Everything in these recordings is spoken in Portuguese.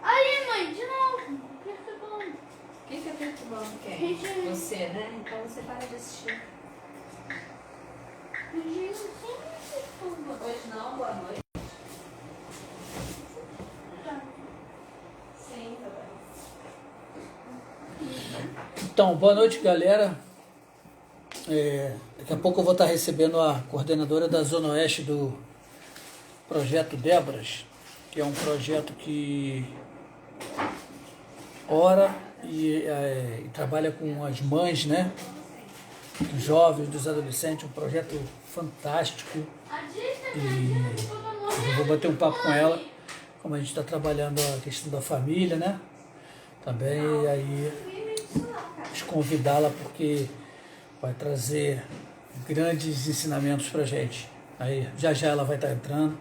Aí, mãe, de novo. Perturbando. O que é perturbando quem? Você, né? Então você para de assistir. Hoje não, boa noite. Sim, tá bem. Então, boa noite, galera. Daqui a pouco eu vou estar recebendo a coordenadora da Zona Oeste do Projeto Déboras, que é um projeto que ora e trabalha com as mães, né? Dos jovens, dos adolescentes, um projeto fantástico. E eu vou bater um papo com ela, como a gente está trabalhando a questão da família, né? Também aí convidá-la porque vai trazer grandes ensinamentos para a gente. Aí já já ela vai estar entrando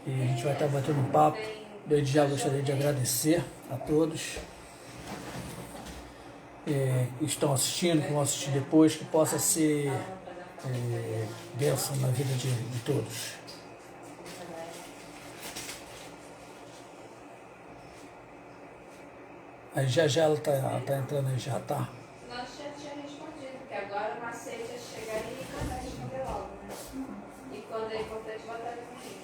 e a gente vai estar batendo um papo. Desde já gostaria de agradecer a todos que estão assistindo, que vão assistir depois, que possa ser bênção na vida de todos. Aí já já ela tá entrando aí, já tá. Nós já tinha respondido, porque agora o macete é chegar e começar a responder logo, né? E quando é importante, botar ele contigo.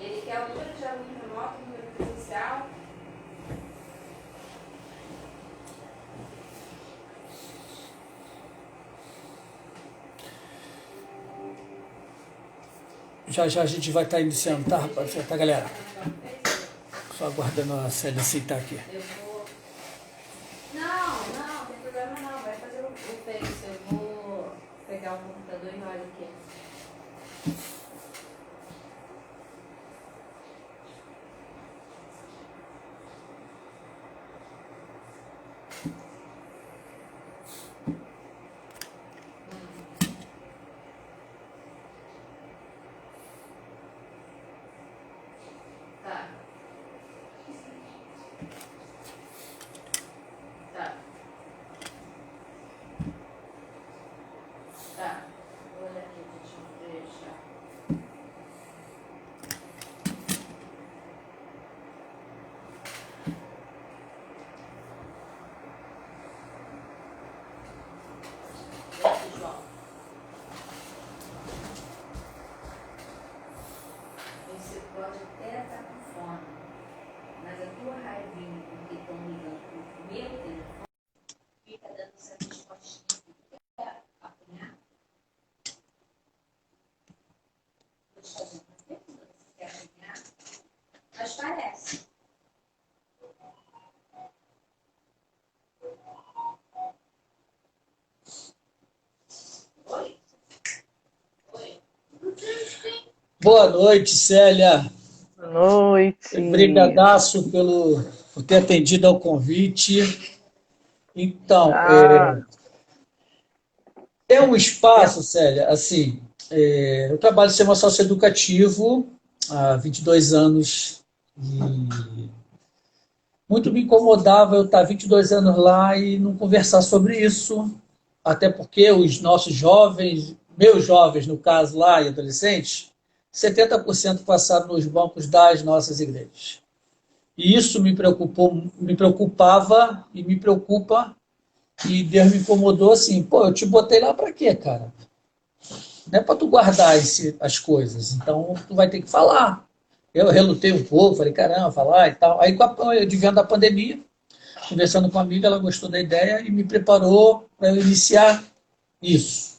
Ele quer o número de aluno remoto, o número presencial. Já já a gente vai estar iniciando, tá, rapaziada? Tá, galera? Só aguardando a Célia aceitar aqui. Eu vou... Não tem problema não. Vai fazer o Face. Eu vou pegar o computador e olha aqui. Tá. Tá. Vou olhar aqui, deixa. João. Você pode até estar com fome, mas a tua raivinha porque estão ligando pro meu telefone fica dando essa respostinha. Quer apanhar? Vou te fazer uma pergunta. Você quer apanhar? Mas parece. Oi? Boa noite, Célia. Boa noite. Brigadaço por ter atendido ao convite. Então, é um espaço, Célia, assim, eu trabalho como socioeducativo há 22 anos e muito me incomodava eu estar 22 anos lá e não conversar sobre isso, até porque os nossos jovens, meus jovens, no caso lá, e adolescentes, 70% passaram nos bancos das nossas igrejas. E isso me preocupava e me preocupa, e Deus me incomodou assim, pô, eu te botei lá para quê, cara? Não é para tu guardar as coisas, então tu vai ter que falar. Eu relutei um pouco, falei, caramba, falar e tal. Aí, advento da pandemia, conversando com a amiga, ela gostou da ideia e me preparou para eu iniciar isso.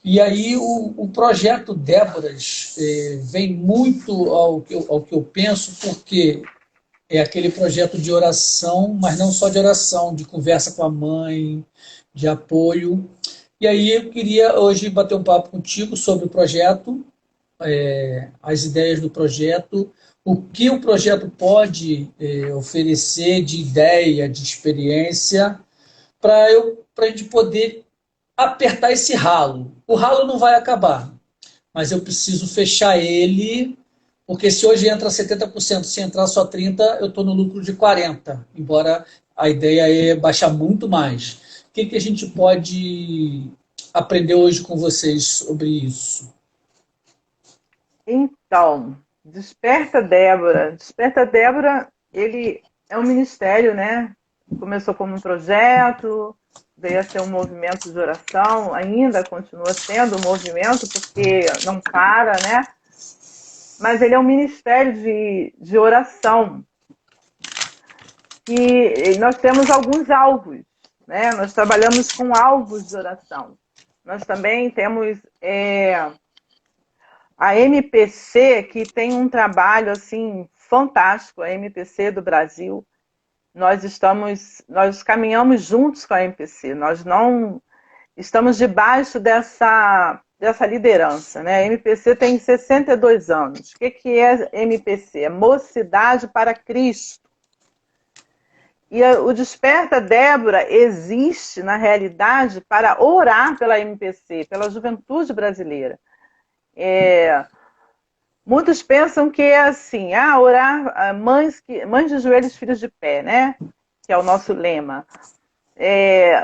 E aí o projeto Déboras vem muito ao que eu penso, porque é aquele projeto de oração, mas não só de oração, de conversa com a mãe, de apoio. E aí eu queria hoje bater um papo contigo sobre o projeto, as ideias do projeto, o que o projeto pode oferecer de ideia, de experiência, para a gente poder apertar esse ralo. O ralo não vai acabar, mas eu preciso fechar ele, porque se hoje entra 70%, se entrar só 30%, eu estou no lucro de 40%, embora a ideia é baixar muito mais. O que a gente pode aprender hoje com vocês sobre isso? Então, Desperta Débora. Desperta Débora, ele é um ministério, né? Começou como um projeto, veio a ser um movimento de oração, ainda continua sendo um movimento, porque não para, né? Mas ele é um ministério de oração. E nós temos alguns alvos, né? Nós trabalhamos com alvos de oração. Nós também temos a MPC, que tem um trabalho assim fantástico, a MPC do Brasil. Nós caminhamos juntos com a MPC, nós não estamos debaixo dessa liderança, né? A MPC tem 62 anos. O que é MPC? É Mocidade para Cristo. E o Desperta Débora existe, na realidade, para orar pela MPC, pela juventude brasileira. Muitos pensam que é assim, orar mães de joelhos, filhos de pé, né? Que é o nosso lema.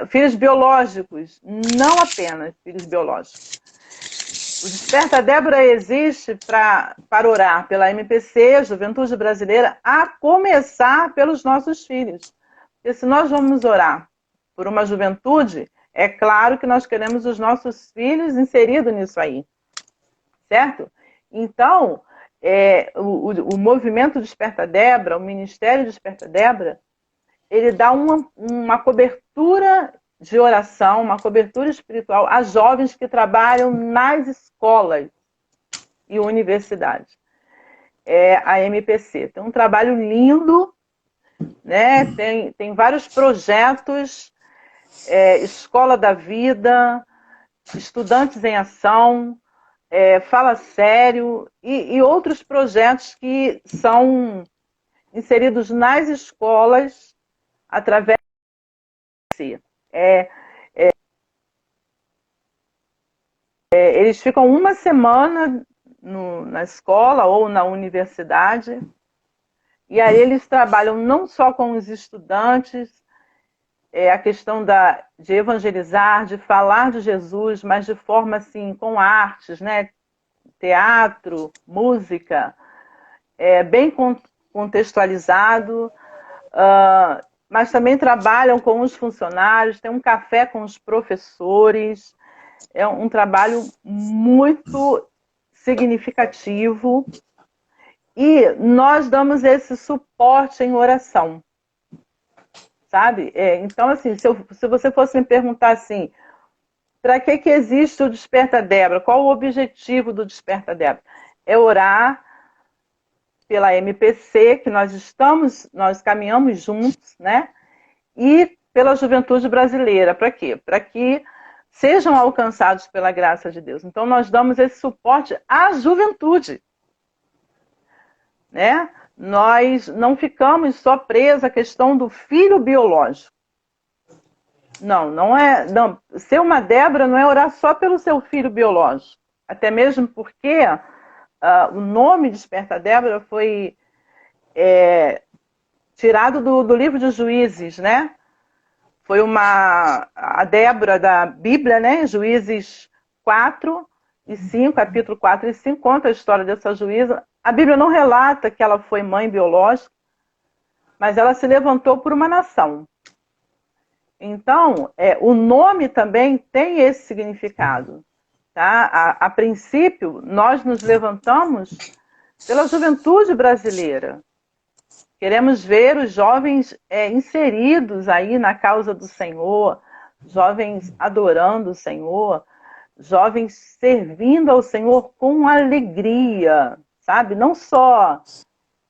Filhos biológicos, não apenas filhos biológicos. O Desperta Débora existe para orar pela MPC, Juventude Brasileira, a começar pelos nossos filhos. Porque se nós vamos orar por uma juventude, é claro que nós queremos os nossos filhos inseridos nisso aí. Certo? Então, o movimento Desperta Débora, o Ministério Desperta Débora, ele dá uma cobertura de oração, uma cobertura espiritual a jovens que trabalham nas escolas e universidades. É a MPC. Tem um trabalho lindo, né? Tem vários projetos, Escola da Vida, Estudantes em Ação, Fala Sério e outros projetos que são inseridos nas escolas através de eles ficam uma semana na escola ou na universidade e aí eles trabalham não só com os estudantes, a questão de evangelizar, de falar de Jesus, mas de forma assim, com artes, né? Teatro, música, bem contextualizado, mas também trabalham com os funcionários, tem um café com os professores, é um trabalho muito significativo e nós damos esse suporte em oração. Sabe? Então, assim, se você fosse me perguntar assim, para que existe o Desperta Débora? Qual o objetivo do Desperta Débora? É orar pela MPC, que nós caminhamos juntos, né? E pela juventude brasileira. Para quê? Para que sejam alcançados pela graça de Deus. Então, nós damos esse suporte à juventude, né? Nós não ficamos só presos à questão do filho biológico. Não é. Não, ser uma Débora não é orar só pelo seu filho biológico. Até mesmo porque o nome Desperta Débora foi tirado do livro de Juízes, né? Foi a Débora da Bíblia, né? Juízes 4 e 5, capítulo 4 e 5, conta a história dessa juíza. A Bíblia não relata que ela foi mãe biológica, mas ela se levantou por uma nação. Então, o nome também tem esse significado. Tá? A princípio, nós nos levantamos pela juventude brasileira. Queremos ver os jovens inseridos aí na causa do Senhor, jovens adorando o Senhor, jovens servindo ao Senhor com alegria, sabe? Não só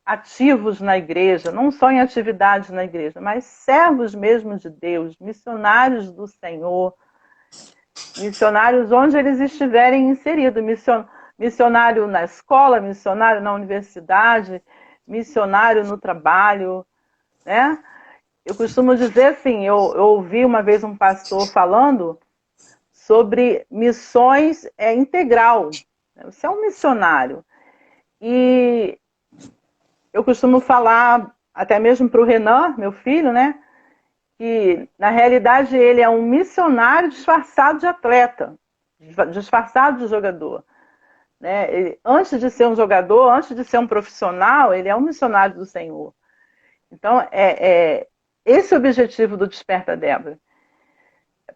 ativos na igreja, não só em atividades na igreja, mas servos mesmo de Deus, missionários do Senhor, missionários onde eles estiverem inseridos, missionário na escola, missionário na universidade, missionário no trabalho, né? Eu costumo dizer assim, eu ouvi uma vez um pastor falando sobre missões integral. Você é um missionário. E eu costumo falar, até mesmo para o Renan, meu filho, né? que, na realidade, ele é um missionário disfarçado de atleta, disfarçado de jogador. Né? Ele, antes de ser um jogador, antes de ser um profissional, ele é um missionário do Senhor. Então, esse é o objetivo do Desperta Débora.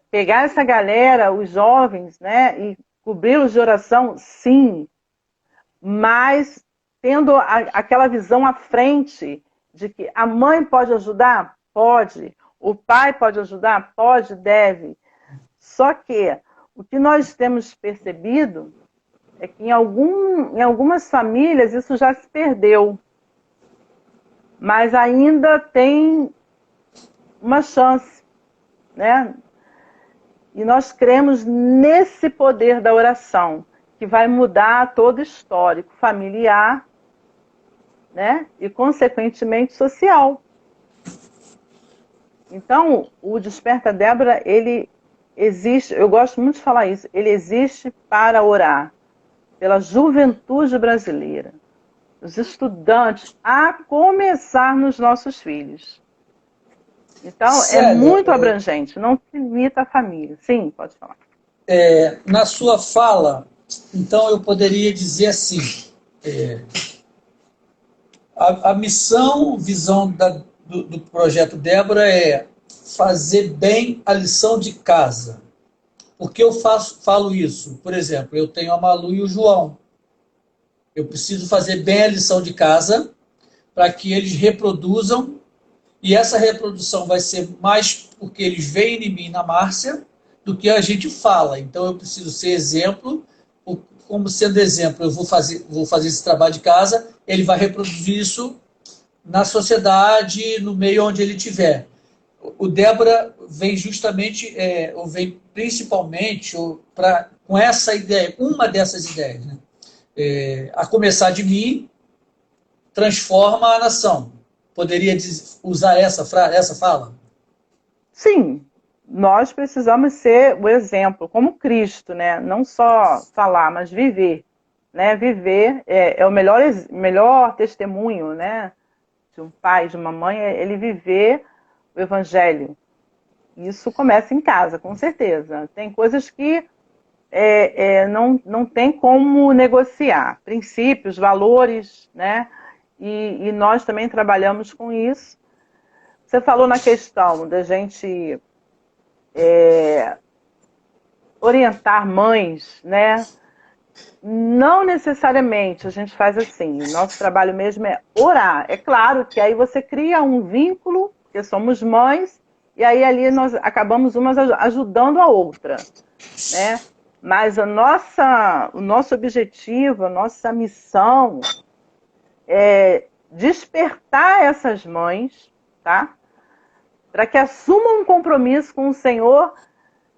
Pegar essa galera, os jovens, né, e cobri-los de oração, sim, mas tendo aquela visão à frente de que a mãe pode ajudar? Pode. O pai pode ajudar? Pode, deve. Só que o que nós temos percebido é que em algumas famílias isso já se perdeu. Mas ainda tem uma chance, né? E nós cremos nesse poder da oração, que vai mudar todo o histórico familiar, né? E, consequentemente, social. Então, o Desperta Débora, ele existe, eu gosto muito de falar isso, ele existe para orar pela juventude brasileira, os estudantes, a começar nos nossos filhos. Então, Célia, é muito abrangente, não se limita à família. Sim, pode falar. Na sua fala, então eu poderia dizer assim, a missão, visão do projeto Débora é fazer bem a lição de casa. Por que eu falo isso? Por exemplo, eu tenho a Malu e o João. Eu preciso fazer bem a lição de casa para que eles reproduzam, e essa reprodução vai ser mais porque eles veem em mim, na Márcia, do que a gente fala. Então eu preciso ser exemplo, como sendo exemplo, eu vou fazer esse trabalho de casa, ele vai reproduzir isso na sociedade, no meio onde ele estiver. O Débora vem justamente, ou vem principalmente com essa ideia, uma dessas ideias, né? A começar de mim, transforma a nação. Poderia usar essa fala? Sim, nós precisamos ser o exemplo, como Cristo, né? Não só falar, mas viver. Né? Viver é o melhor testemunho, né? De um pai, de uma mãe, ele viver o Evangelho. Isso começa em casa, com certeza. Tem coisas que não tem como negociar. Princípios, valores, né? E nós também trabalhamos com isso. Você falou na questão da gente orientar mães, né? Não necessariamente a gente faz assim. Nosso trabalho mesmo é orar. É claro que aí você cria um vínculo, porque somos mães, e aí ali nós acabamos umas ajudando a outra, né? Mas o nosso objetivo, a nossa missão é despertar essas mães, tá? Para que assumam um compromisso com o Senhor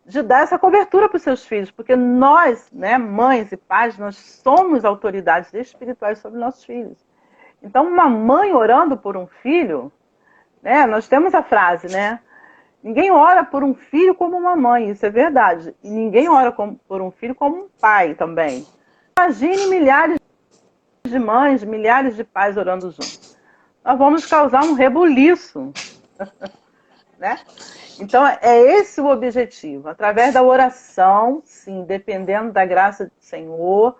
de dar essa cobertura para os seus filhos, porque nós, né, mães e pais, nós somos autoridades espirituais sobre nossos filhos. Então, uma mãe orando por um filho, né, nós temos a frase, né? Ninguém ora por um filho como uma mãe, isso é verdade. E ninguém ora por um filho como um pai também. Imagine milhares de mães, milhares de pais orando juntos. Nós vamos causar um rebuliço. Né? Então, é esse o objetivo. Através da oração, sim, dependendo da graça do Senhor,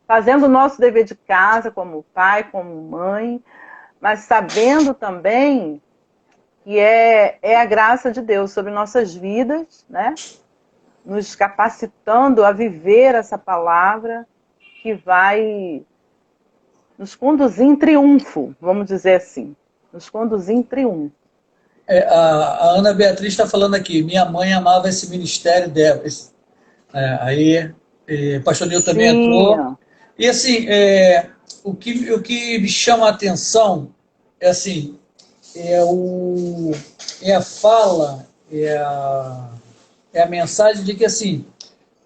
fazendo o nosso dever de casa como pai, como mãe, mas sabendo também que é a graça de Deus sobre nossas vidas, né? Nos capacitando a viver essa palavra que vai nos conduzir em triunfo, vamos dizer assim. Nos conduzir em triunfo. A Ana Beatriz está falando aqui, minha mãe amava esse ministério dela. Aí o pastor Nil também entrou. E assim, o que me chama a atenção é assim, a fala, a mensagem de que assim,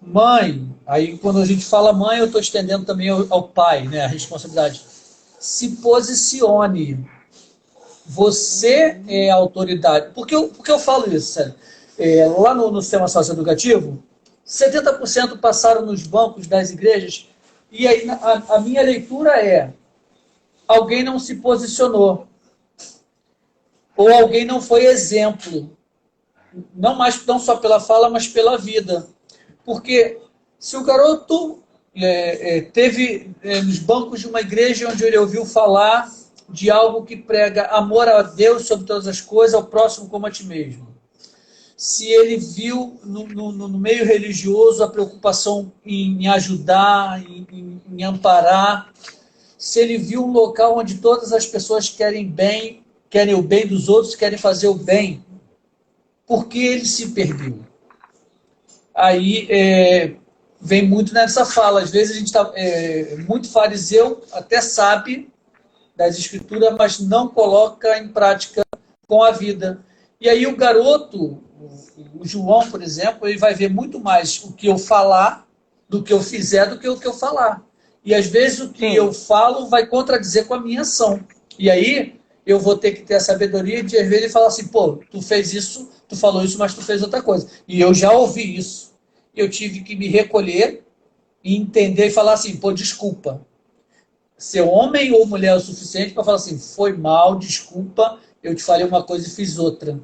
mãe, aí quando a gente fala mãe, eu estou estendendo também ao pai, né, a responsabilidade. Se posicione. Você é a autoridade. Por que eu falo isso, sério? Lá no sistema socioeducativo, 70% passaram nos bancos das igrejas, e aí a minha leitura é: alguém não se posicionou, ou alguém não foi exemplo. não mais não só pela fala, mas pela vida. Porque se o garoto teve nos bancos de uma igreja onde ele ouviu falar de algo que prega amor a Deus sobre todas as coisas, ao próximo como a ti mesmo. Se ele viu no meio religioso a preocupação em ajudar, em amparar, se ele viu um local onde todas as pessoas querem o bem dos outros, querem fazer o bem, por que ele se perdeu? Aí vem muito nessa fala. Às vezes a gente está muito fariseu, até sabe das escrituras, mas não coloca em prática com a vida. E aí o garoto, o João, por exemplo, ele vai ver muito mais o que eu falar do que eu fizer do que o que eu falar. E às vezes o que eu falo vai contradizer com a minha ação. E aí eu vou ter que ter a sabedoria de às vezes falar assim, pô, tu fez isso, tu falou isso, mas tu fez outra coisa. E eu já ouvi isso. Eu tive que me recolher e entender e falar assim, pô, desculpa. Ser homem ou mulher é o suficiente para falar assim, foi mal, desculpa, eu te falei uma coisa e fiz outra.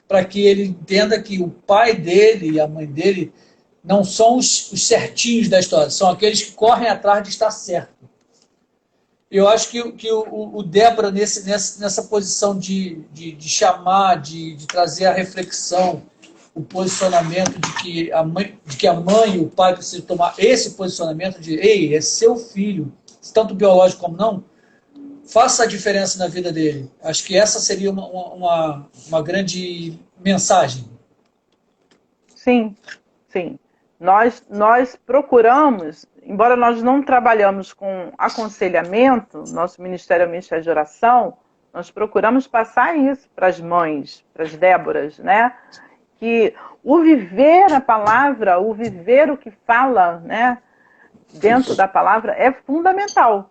Para que ele entenda que o pai dele e a mãe dele não são os certinhos da história, são aqueles que correm atrás de estar certo. Eu acho que o Débora, nessa posição de chamar, de trazer a reflexão, o posicionamento de que a mãe e o pai precisam tomar esse posicionamento de, ei, é seu filho, tanto biológico como não, faça a diferença na vida dele. Acho que essa seria uma grande mensagem. Sim, sim. Nós procuramos, embora nós não trabalhamos com aconselhamento, nosso ministério é o Ministério de Oração, nós procuramos passar isso para as mães, para as Déboras, né? Que o viver a palavra, o viver o que fala, né, dentro da palavra é fundamental.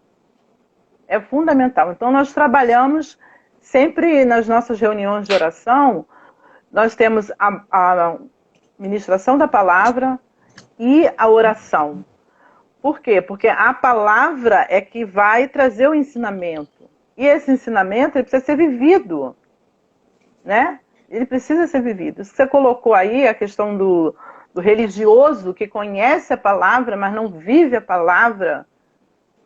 É fundamental. Então, nós trabalhamos sempre nas nossas reuniões de oração, nós temos a ministração da palavra e a oração. Por quê? Porque a palavra é que vai trazer o ensinamento. E esse ensinamento ele precisa ser vivido, né? Ele precisa ser vivido. Você colocou aí a questão do religioso que conhece a palavra, mas não vive a palavra,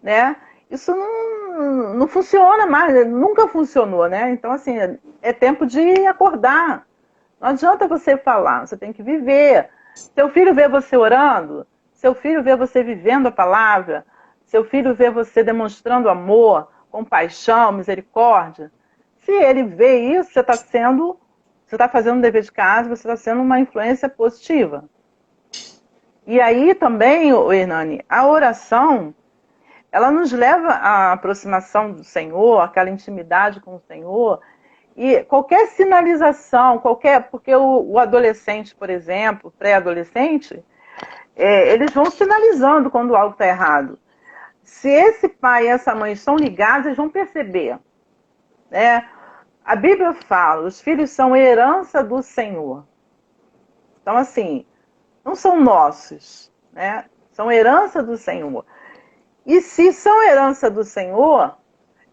né? Isso não funciona mais, nunca funcionou, né? Então, assim, é tempo de acordar. Não adianta você falar, você tem que viver. Seu filho vê você orando, seu filho vê você vivendo a palavra, seu filho vê você demonstrando amor, compaixão, misericórdia. Se ele vê isso, você está fazendo um dever de casa, você está sendo uma influência positiva. E aí também, Hernani, a oração, ela nos leva à aproximação do Senhor, aquela intimidade com o Senhor, e qualquer sinalização, porque o adolescente, por exemplo, pré-adolescente, eles vão sinalizando quando algo está errado. Se esse pai e essa mãe estão ligados, eles vão perceber, né? A Bíblia fala, os filhos são herança do Senhor. Então, assim, não são nossos, né? São herança do Senhor. E se são herança do Senhor,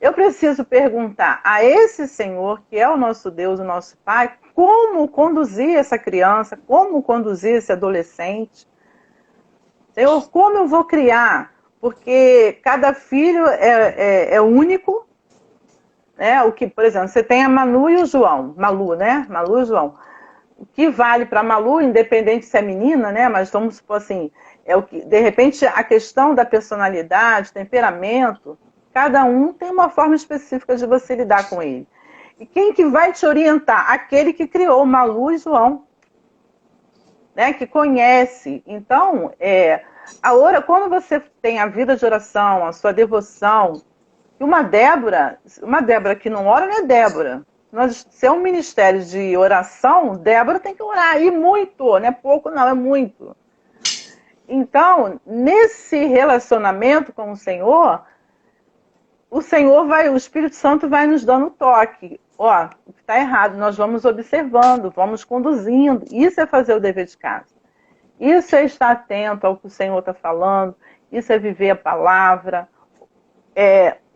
eu preciso perguntar a esse Senhor, que é o nosso Deus, o nosso Pai, como conduzir essa criança, como conduzir esse adolescente. Senhor, como eu vou criar? Porque cada filho é único, né? O que, por exemplo, você tem a Manu e o João. Malu, né? Malu e o João. O que vale para a Malu, independente se é menina, né? Mas vamos supor assim, de repente a questão da personalidade, temperamento, cada um tem uma forma específica de você lidar com ele. E quem que vai te orientar? Aquele que criou Malu e João, né? Que conhece. Então, quando você tem a vida de oração, a sua devoção, uma Débora que não ora não é Débora. Se é um ministério de oração, Débora tem que orar, e muito, não é pouco não, é muito. Então, nesse relacionamento com o Senhor o Espírito Santo vai nos dando toque. Ó, o que está errado, nós vamos observando, vamos conduzindo. Isso é fazer o dever de casa. Isso é estar atento ao que o Senhor está falando, isso é viver a palavra,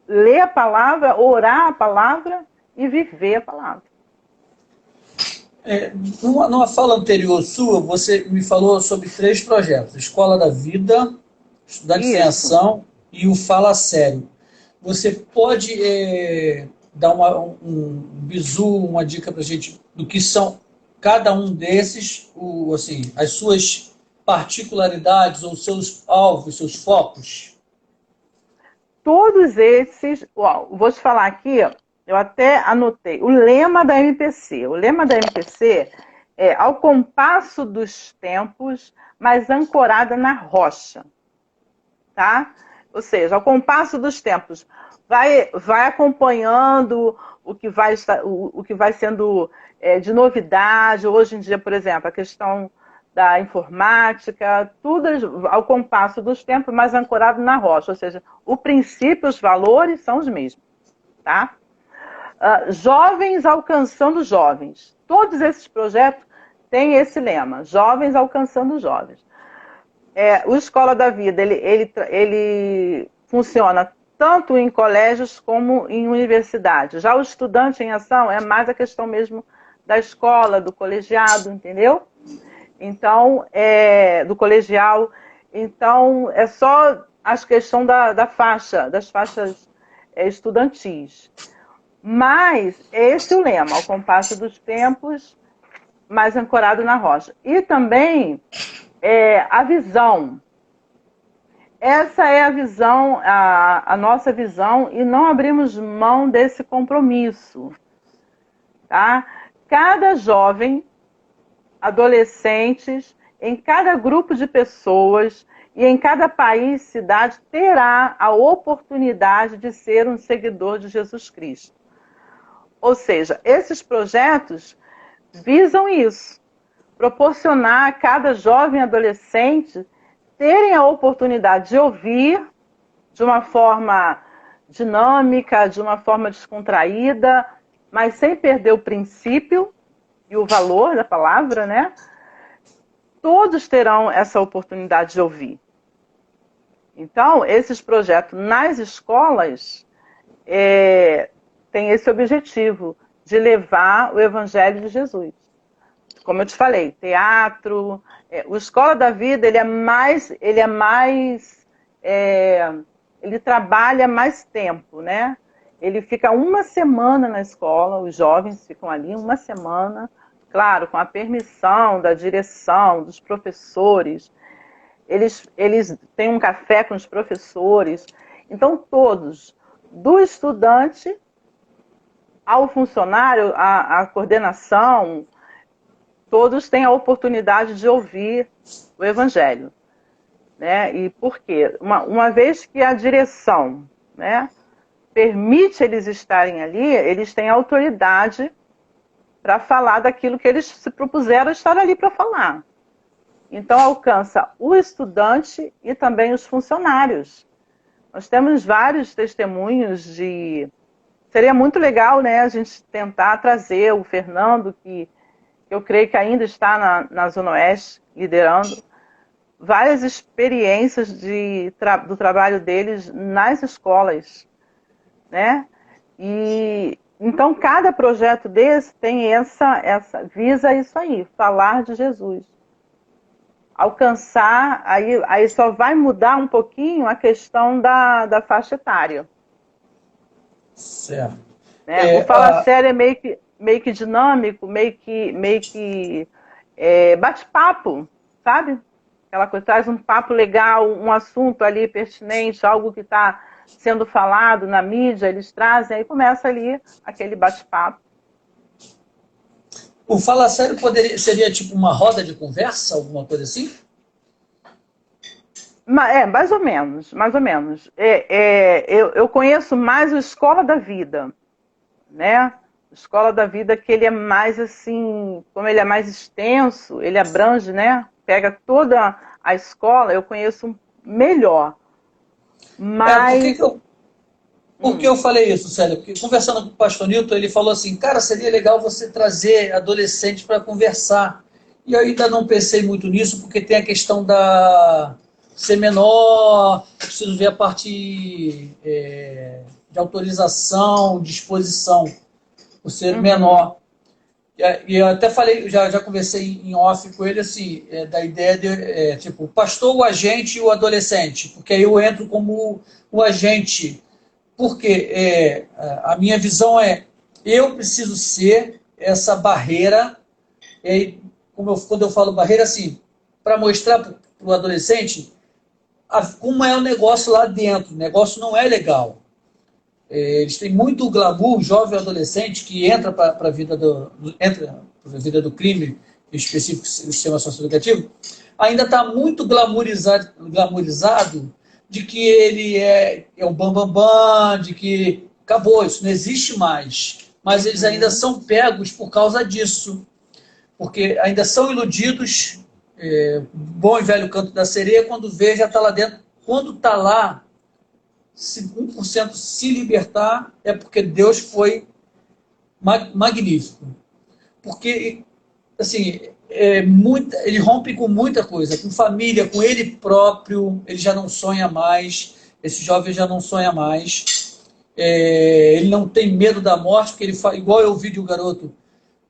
ler a palavra, orar a palavra e viver a palavra. Numa fala anterior sua, você me falou sobre 3 projetos: Escola da Vida, Estudantes em Isso. Ação e o Fala Sério. Você pode dar um bizu, uma dica para a gente do que são cada um desses, assim, as suas particularidades ou seus alvos, seus focos? Todos esses, vou te falar aqui, eu até anotei, o lema da MPC. O lema da MPC é ao compasso dos tempos, mas ancorada na rocha. Tá? Ou seja, ao compasso dos tempos, vai acompanhando o que vai sendo de novidade. Hoje em dia, por exemplo, a questão da informática, tudo ao compasso dos tempos, mas ancorado na rocha. Ou seja, o princípio, os valores são os mesmos. Tá? Jovens alcançando jovens. Todos esses projetos têm esse lema, jovens alcançando jovens. O Escola da Vida, ele funciona tanto em colégios como em universidades. Já o Estudante em Ação é mais a questão mesmo da escola, do colegiado, entendeu? Então, do colegial. Então, é só a questão das faixas estudantis. Mas esse é o lema, ao compasso dos tempos, mais ancorado na rocha. E também a visão. Essa é a visão, a nossa visão, e não abrimos mão desse compromisso. Tá? Cada jovem, adolescentes, em cada grupo de pessoas e em cada país, cidade, terá a oportunidade de ser um seguidor de Jesus Cristo. Ou seja, esses projetos visam isso. Proporcionar a cada jovem e adolescente terem a oportunidade de ouvir de uma forma dinâmica, de uma forma descontraída, mas sem perder o princípio e o valor da palavra, né? Todos terão essa oportunidade de ouvir. Então, esses projetos nas escolas têm esse objetivo de levar o Evangelho de Jesus. Como eu te falei, teatro, o Escola da Vida, ele trabalha mais tempo, né? Ele fica uma semana na escola, os jovens ficam ali uma semana, claro, com a permissão da direção, dos professores. Eles têm um café com os professores. Então, todos, do estudante ao funcionário, a coordenação, todos têm a oportunidade de ouvir o Evangelho. Né? E por quê? Uma vez que a direção, né, permite eles estarem ali, eles têm autoridade para falar daquilo que eles se propuseram a estar ali para falar. Então, alcança o estudante e também os funcionários. Nós temos vários testemunhos de... Seria muito legal, né, a gente tentar trazer o Fernando, que eu creio que ainda está na Zona Oeste, liderando, várias experiências do trabalho deles nas escolas, né? E então cada projeto desse tem visa isso aí, falar de Jesus. Alcançar, aí só vai mudar um pouquinho a questão da faixa etária. Certo. Né? O Fala Sério é meio que dinâmico, meio que bate-papo, sabe? Aquela coisa, traz um papo legal, um assunto ali pertinente, algo que está sendo falado na mídia, eles trazem, aí começa ali aquele bate-papo. O Fala Sério seria tipo uma roda de conversa, alguma coisa assim? Mais ou menos, mais ou menos. Eu conheço mais o Escola da Vida, né? Escola da Vida, que ele é mais assim, como ele é mais extenso, ele abrange, né? Pega toda a escola, eu conheço melhor. Mas... Por que eu falei isso, Célia? Porque conversando com o pastor Newton, ele falou assim, cara, seria legal você trazer adolescentes para conversar. E eu ainda não pensei muito nisso, porque tem a questão da ser menor, preciso ver a parte de autorização, disposição, por ser menor. E eu até falei, já conversei em off com ele, assim, da ideia de, tipo, o pastor, o agente e o adolescente, porque aí eu entro como o agente, porque a minha visão eu preciso ser essa barreira, e aí, quando eu falo barreira, assim, para mostrar para o adolescente como é o negócio lá dentro, o negócio não é legal. Eles têm muito glamour, jovem adolescente que entra para a vida do crime, em específico o sistema socioeducativo, ainda está muito glamourizado de que ele é o bambambam, de que acabou, isso não existe mais. Mas eles ainda são pegos por causa disso, porque ainda são iludidos, bom e velho canto da sereia, quando vê já está lá dentro. Quando está lá, se 1% se libertar, é porque Deus foi magnífico. Porque, assim, ele rompe com muita coisa, com família, com ele próprio, ele já não sonha mais, esse jovem já não sonha mais, ele não tem medo da morte, porque ele fala, igual eu vi de um garoto,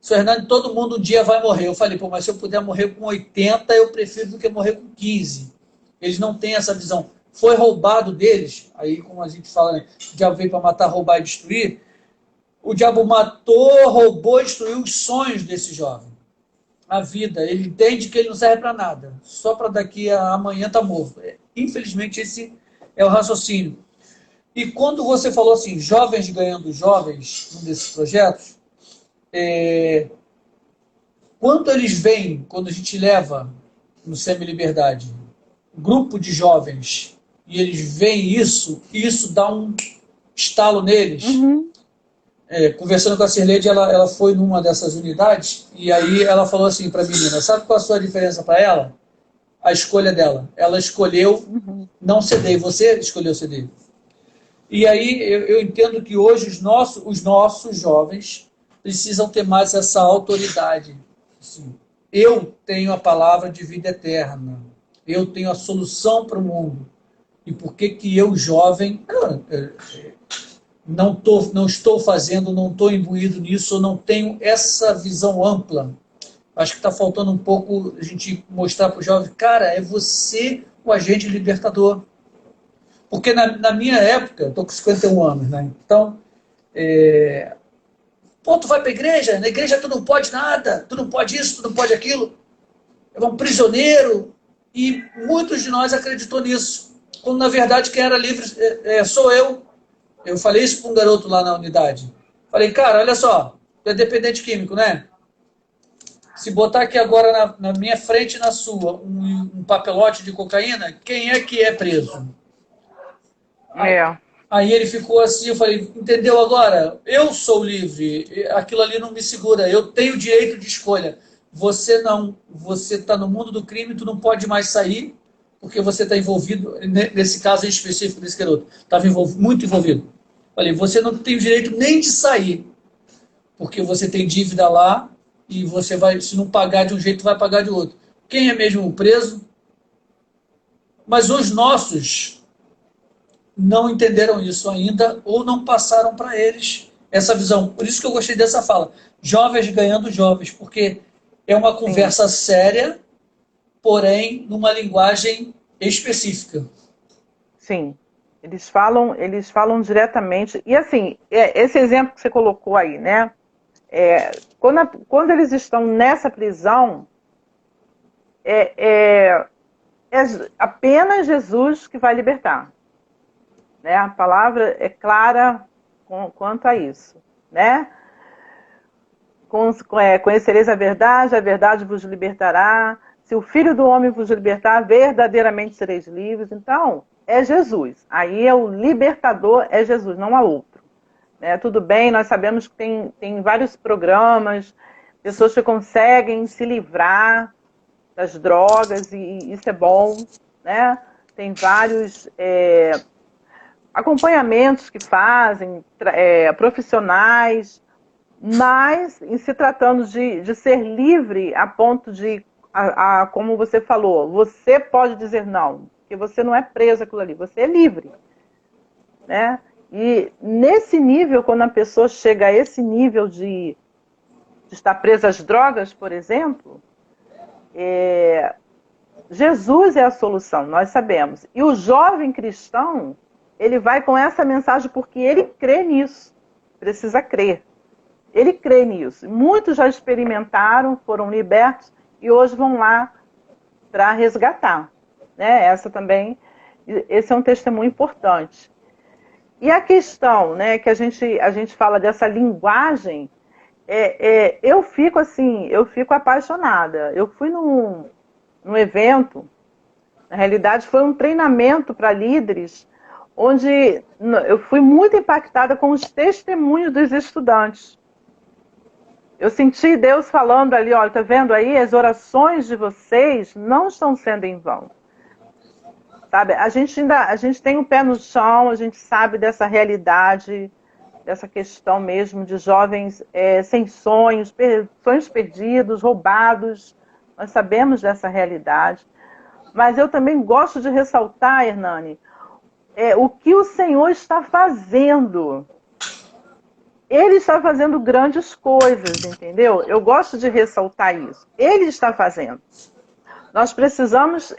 Sr. Hernani, todo mundo um dia vai morrer. Eu falei, pô, mas se eu puder morrer com 80, eu prefiro do que morrer com 15. Eles não têm essa visão. Foi roubado deles, aí como a gente fala, né, o diabo veio para matar, roubar e destruir, o diabo matou, roubou e destruiu os sonhos desse jovem. A vida, ele entende que ele não serve para nada, só para daqui a amanhã tá morto. Infelizmente esse é o raciocínio. E quando você falou assim, jovens ganhando jovens, num desses projetos, quanto eles veem, quando a gente leva no Semi-Liberdade, grupo de jovens, e eles veem isso, e isso dá um estalo neles. Conversando com a Cirleide, ela foi numa dessas unidades, e aí ela falou assim para a menina, sabe qual a sua diferença para ela? A escolha dela. Ela escolheu não ceder, você escolheu ceder. E aí eu entendo que hoje os nossos jovens precisam ter mais essa autoridade. Assim, eu tenho a palavra de vida eterna. Eu tenho a solução para o mundo. E por que eu, jovem, não estou fazendo, não estou imbuído nisso, eu não tenho essa visão ampla? Acho que está faltando um pouco a gente mostrar para o jovem, cara, é você o agente libertador. Porque na minha época, eu estou com 51 anos, né? Então, pô, tu vai para a igreja? Na igreja tu não pode nada, tu não pode isso, tu não pode aquilo. É um prisioneiro. E muitos de nós acreditou nisso. Quando, na verdade, quem era livre sou eu. Eu falei isso para um garoto lá na unidade. Falei, cara, olha só, tu é dependente químico, né? Se botar aqui agora na minha frente e na sua um papelote de cocaína, quem é que é preso? Aí ele ficou assim, eu falei, entendeu agora? Eu sou livre, aquilo ali não me segura, eu tenho direito de escolha. Você não, você está no mundo do crime, tu não pode mais sair, porque você está envolvido, nesse caso específico desse garoto, estava muito envolvido. Falei, você não tem o direito nem de sair, porque você tem dívida lá, e você vai, se não pagar de um jeito, vai pagar de outro. Quem é mesmo preso? Mas os nossos não entenderam isso ainda ou não passaram para eles essa visão. Por isso que eu gostei dessa fala. Jovens ganhando jovens, porque é uma conversa séria, porém numa linguagem específica. Sim. Eles falam diretamente. E assim, esse exemplo que você colocou aí, né? Quando eles estão nessa prisão, é apenas Jesus que vai libertar. Né? A palavra é clara quanto a isso. Né? Conhecereis a verdade vos libertará. Se o Filho do Homem vos libertar, verdadeiramente sereis livres. Então, é Jesus. Aí é o libertador, é Jesus, não há outro. Tudo bem, nós sabemos que tem vários programas, pessoas que conseguem se livrar das drogas, e isso é bom. Né? Tem vários acompanhamentos que fazem, profissionais, mas em se tratando de ser livre a ponto de, como você falou, você pode dizer não, porque você não é preso àquilo ali, você é livre. Né? E nesse nível, quando a pessoa chega a esse nível de de estar preso às drogas, por exemplo, Jesus é a solução, nós sabemos. E o jovem cristão, ele vai com essa mensagem porque ele crê nisso. Precisa crer. Ele crê nisso. Muitos já experimentaram, foram libertos e hoje vão lá para resgatar. Né? Esse é um testemunho importante. E a questão, né, que a gente fala dessa linguagem, eu fico apaixonada. Eu fui num evento, na realidade foi um treinamento para líderes, onde eu fui muito impactada com os testemunhos dos estudantes. Eu senti Deus falando ali, olha, tá vendo aí? As orações de vocês não estão sendo em vão. Sabe? A gente tem o pé no chão, a gente sabe dessa realidade, dessa questão mesmo de jovens sem sonhos, sonhos perdidos, roubados. Nós sabemos dessa realidade. Mas eu também gosto de ressaltar, Hernani, o que o Senhor está fazendo. Ele está fazendo grandes coisas, entendeu? Eu gosto de ressaltar isso. Ele está fazendo. Nós precisamos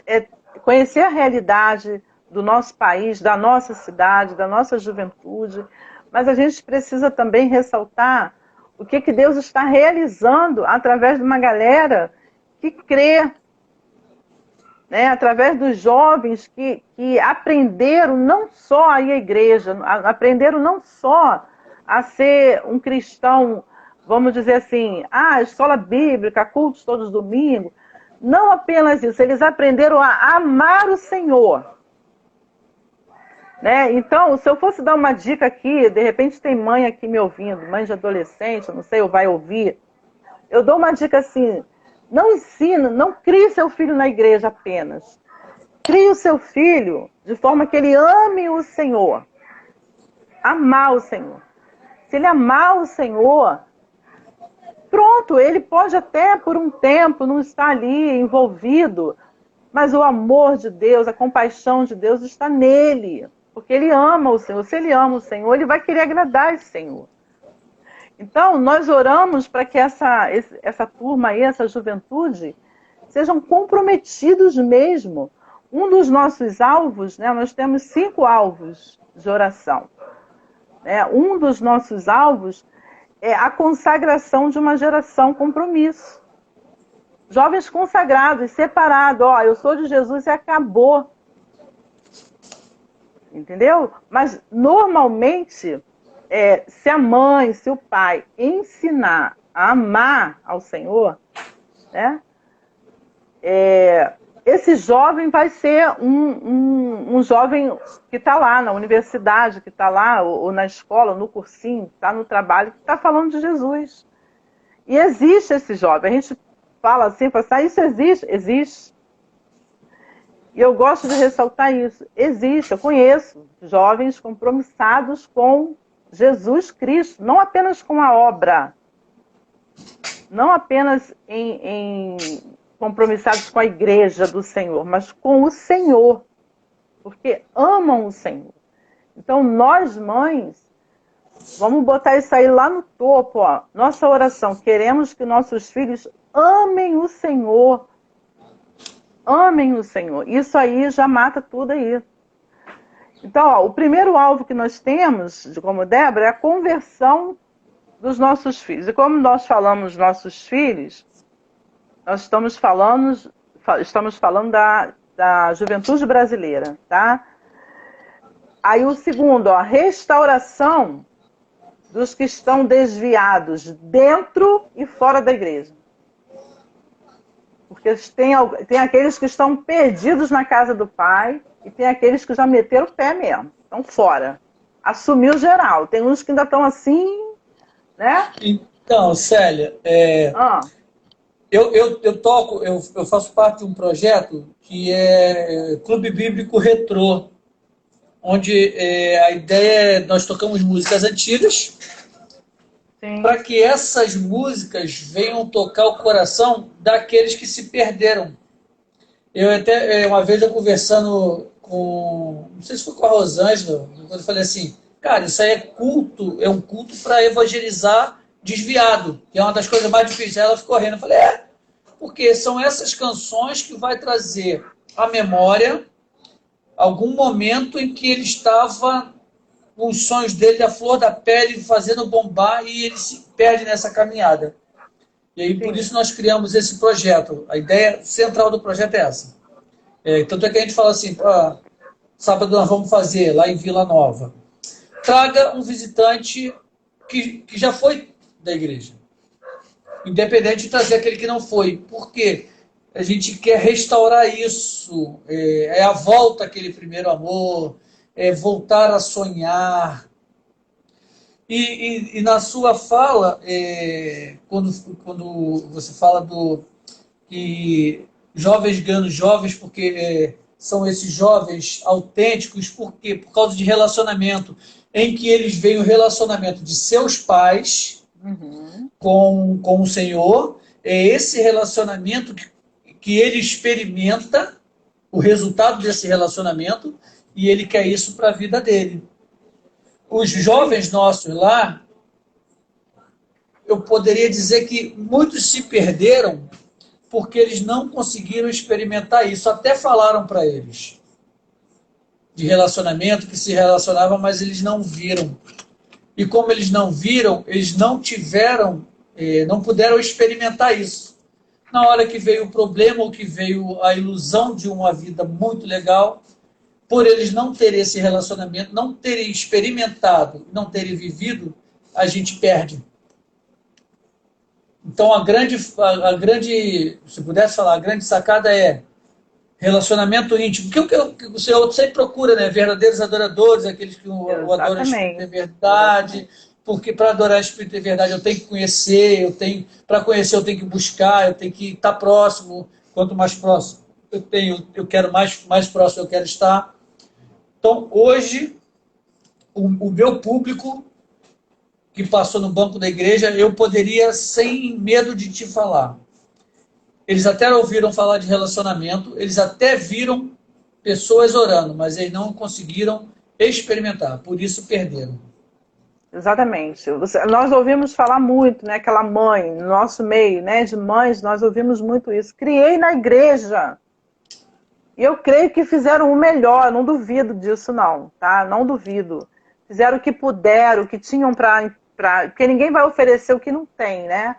conhecer a realidade do nosso país, da nossa cidade, da nossa juventude, mas a gente precisa também ressaltar o que Deus está realizando através de uma galera que crê, né? Através dos jovens que aprenderam não só a ir à igreja, aprenderam não só a ser um cristão, vamos dizer assim, escola bíblica, cultos todos os domingos. Não apenas isso, eles aprenderam a amar o Senhor. Né? Então, se eu fosse dar uma dica aqui, de repente tem mãe aqui me ouvindo, mãe de adolescente, não sei, ou vai ouvir, eu dou uma dica assim, não ensina, não crie seu filho na igreja apenas. Crie o seu filho de forma que ele ame o Senhor. Amar o Senhor. Se ele amar o Senhor, pronto, ele pode até por um tempo não estar ali envolvido, mas o amor de Deus, a compaixão de Deus está nele, porque ele ama o Senhor. Se ele ama o Senhor, ele vai querer agradar esse Senhor. Então, nós oramos para que essa turma aí, essa juventude, sejam comprometidos mesmo. Um dos nossos alvos, né, nós temos 5 alvos de oração. Um dos nossos alvos é a consagração de uma geração compromisso. Jovens consagrados, separados. Eu sou de Jesus e acabou. Entendeu? Mas, normalmente, se a mãe, se o pai ensinar a amar ao Senhor, né, esse jovem vai ser um jovem que está lá na universidade, que está lá, ou na escola, no cursinho, está no trabalho, que está falando de Jesus. E existe esse jovem. A gente fala assim, isso existe? Existe. E eu gosto de ressaltar isso. Existe, eu conheço jovens compromissados com Jesus Cristo, não apenas com a obra, não apenas compromissados com a igreja do Senhor, mas com o Senhor, porque amam o Senhor. Então, nós, mães, vamos botar isso aí lá no topo, ó. Nossa oração, queremos que nossos filhos amem o Senhor. Amem o Senhor. Isso aí já mata tudo aí. Então, o primeiro alvo que nós temos, como Débora, é a conversão dos nossos filhos. E como nós falamos nossos filhos, nós estamos falando da juventude brasileira, tá? Aí o segundo, a restauração dos que estão desviados dentro e fora da igreja. Porque tem aqueles que estão perdidos na casa do pai e tem aqueles que já meteram o pé mesmo, estão fora. Assumiu geral. Tem uns que ainda estão assim, né? Então, Célia, eu faço parte de um projeto que é Clube Bíblico Retrô, onde a ideia é nós tocamos músicas antigas para que essas músicas venham tocar o coração daqueles que se perderam. Eu até, uma vez eu conversando com, não sei se foi com a Rosângela, quando eu falei assim, cara, isso aí é culto, é um culto para evangelizar desviado, que é uma das coisas mais difíceis. Aí ela ficou rindo. Eu falei, porque são essas canções que vai trazer à memória algum momento em que ele estava com os sonhos dele à flor da pele, fazendo bombar, e ele se perde nessa caminhada. E aí, por isso, nós criamos esse projeto. A ideia central do projeto é essa. Tanto é que a gente fala assim, sábado nós vamos fazer lá em Vila Nova. Traga um visitante que já foi da igreja. Independente de trazer aquele que não foi. Por quê? A gente quer restaurar isso. É a volta àquele primeiro amor, é voltar a sonhar. E na sua fala, quando você fala que jovens ganham jovens, porque são esses jovens autênticos, por quê? Por causa de relacionamento, em que eles veem o relacionamento de seus pais com o Senhor, é esse relacionamento que ele experimenta, o resultado desse relacionamento, e ele quer isso para a vida dele. Os jovens nossos lá, eu poderia dizer que muitos se perderam porque eles não conseguiram experimentar isso. Até falaram para eles de relacionamento, que se relacionavam, mas eles não viram. E como eles não viram, eles não tiveram, não puderam experimentar isso. Na hora que veio o problema, ou que veio a ilusão de uma vida muito legal, por eles não terem esse relacionamento, não terem experimentado, não terem vivido, a gente perde. Então, a grande, se pudesse falar, a grande sacada é relacionamento íntimo. Que o Senhor sempre procura, né? Verdadeiros adoradores, aqueles que o adoram em espírito e verdade. Porque para adorar espírito e verdade eu tenho que conhecer, para conhecer eu tenho que buscar, eu tenho que estar próximo. Quanto mais próximo eu quero mais próximo eu quero estar. Então, hoje, o meu público que passou no banco da igreja, eu poderia, sem medo de te falar. Eles até ouviram falar de relacionamento, eles até viram pessoas orando, mas eles não conseguiram experimentar, por isso perderam. Exatamente. Nós ouvimos falar muito, né? Aquela mãe, no nosso meio, né? De mães, nós ouvimos muito isso. Criei na igreja. E eu creio que fizeram o melhor, não duvido disso não, tá? Não duvido. Fizeram o que puderam, o que tinham porque ninguém vai oferecer o que não tem, né?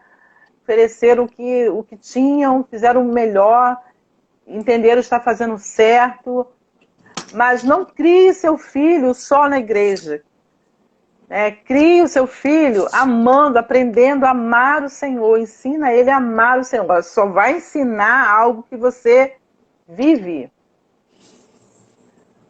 Ofereceram o que tinham, fizeram o melhor, entenderam estar fazendo certo, mas não crie seu filho só na igreja. Crie o seu filho amando, aprendendo a amar o Senhor, ensina ele a amar o Senhor. Só vai ensinar algo que você vive.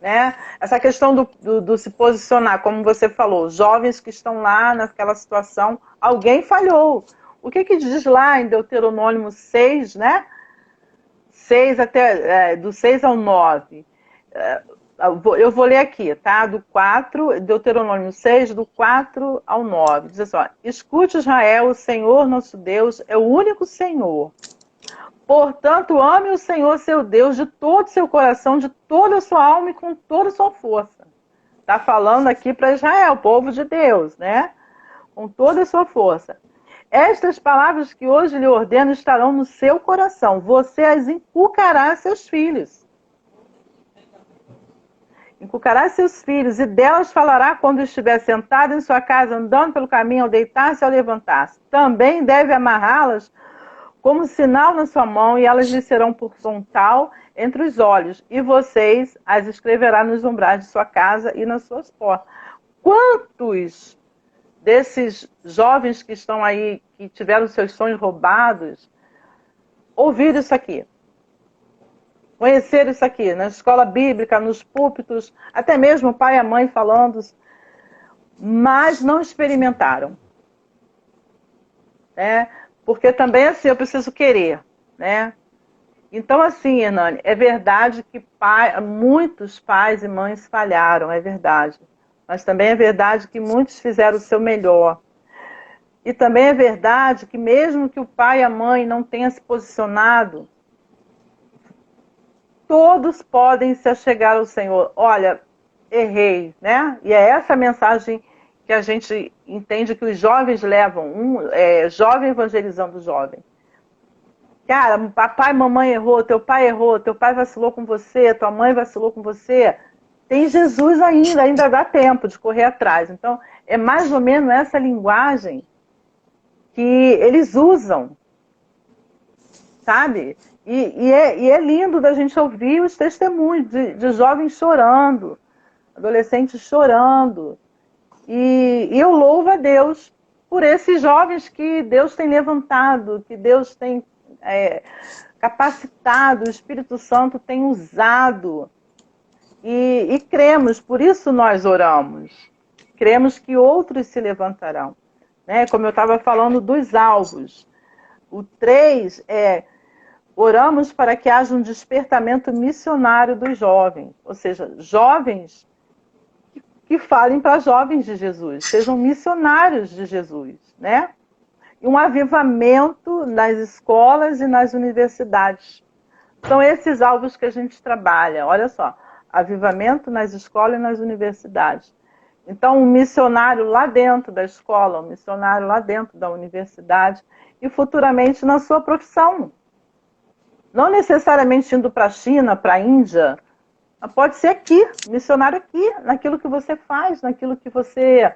Né? Essa questão do se posicionar, como você falou, jovens que estão lá naquela situação, alguém falhou. O que diz lá em Deuteronômio 6, né? 6 do 6 ao 9. Eu vou ler aqui, tá? Do 4, Deuteronômio 6, do 4 ao 9. Diz assim, ó, escute Israel, o Senhor nosso Deus é o único Senhor. Portanto, ame o Senhor seu Deus de todo o seu coração, de toda a sua alma e com toda a sua força. Está falando aqui para Israel, povo de Deus, né? Com toda a sua força. Estas palavras que hoje lhe ordeno estarão no seu coração. Você as inculcará a seus filhos. Inculcará a seus filhos, e delas falará quando estiver sentado em sua casa, andando pelo caminho, ao deitar-se e ao levantar-se. Também deve amarrá-las como sinal na sua mão, e elas lhe serão por frontal entre os olhos, e vocês as escreverá nos umbrais de sua casa e nas suas portas. Quantos desses jovens que estão aí, que tiveram seus sonhos roubados, ouviram isso aqui? Conheceram isso aqui, na escola bíblica, nos púlpitos, até mesmo o pai e a mãe falando, mas não experimentaram. Porque também, assim, eu preciso querer, né? Então, assim, Hernani, é verdade que muitos pais e mães falharam, é verdade. Mas também é verdade que muitos fizeram o seu melhor. E também é verdade que mesmo que o pai e a mãe não tenham se posicionado, todos podem se achegar ao Senhor. Olha, errei, né? E é essa a mensagem que a gente entende que os jovens levam, jovem evangelizando jovem. Cara, papai e mamãe errou, teu pai vacilou com você, tua mãe vacilou com você. Tem Jesus ainda dá tempo de correr atrás. Então, é mais ou menos essa linguagem que eles usam, sabe? E é lindo da gente ouvir os testemunhos de jovens chorando, adolescentes chorando. E eu louvo a Deus por esses jovens que Deus tem levantado, que Deus tem capacitado, o Espírito Santo tem usado. E cremos, por isso nós oramos. Cremos que outros se levantarão. Né? Como eu estava falando dos alvos. O 3 oramos para que haja um despertamento missionário dos jovens. Ou seja, jovens que falem para jovens de Jesus, sejam missionários de Jesus, né? E um avivamento nas escolas e nas universidades. São esses alvos que a gente trabalha. Olha só, avivamento nas escolas e nas universidades. Então, um missionário lá dentro da escola, um missionário lá dentro da universidade e futuramente na sua profissão. Não necessariamente indo para a China, para a Índia, mas pode ser aqui, missionário aqui, naquilo que você faz, naquilo que você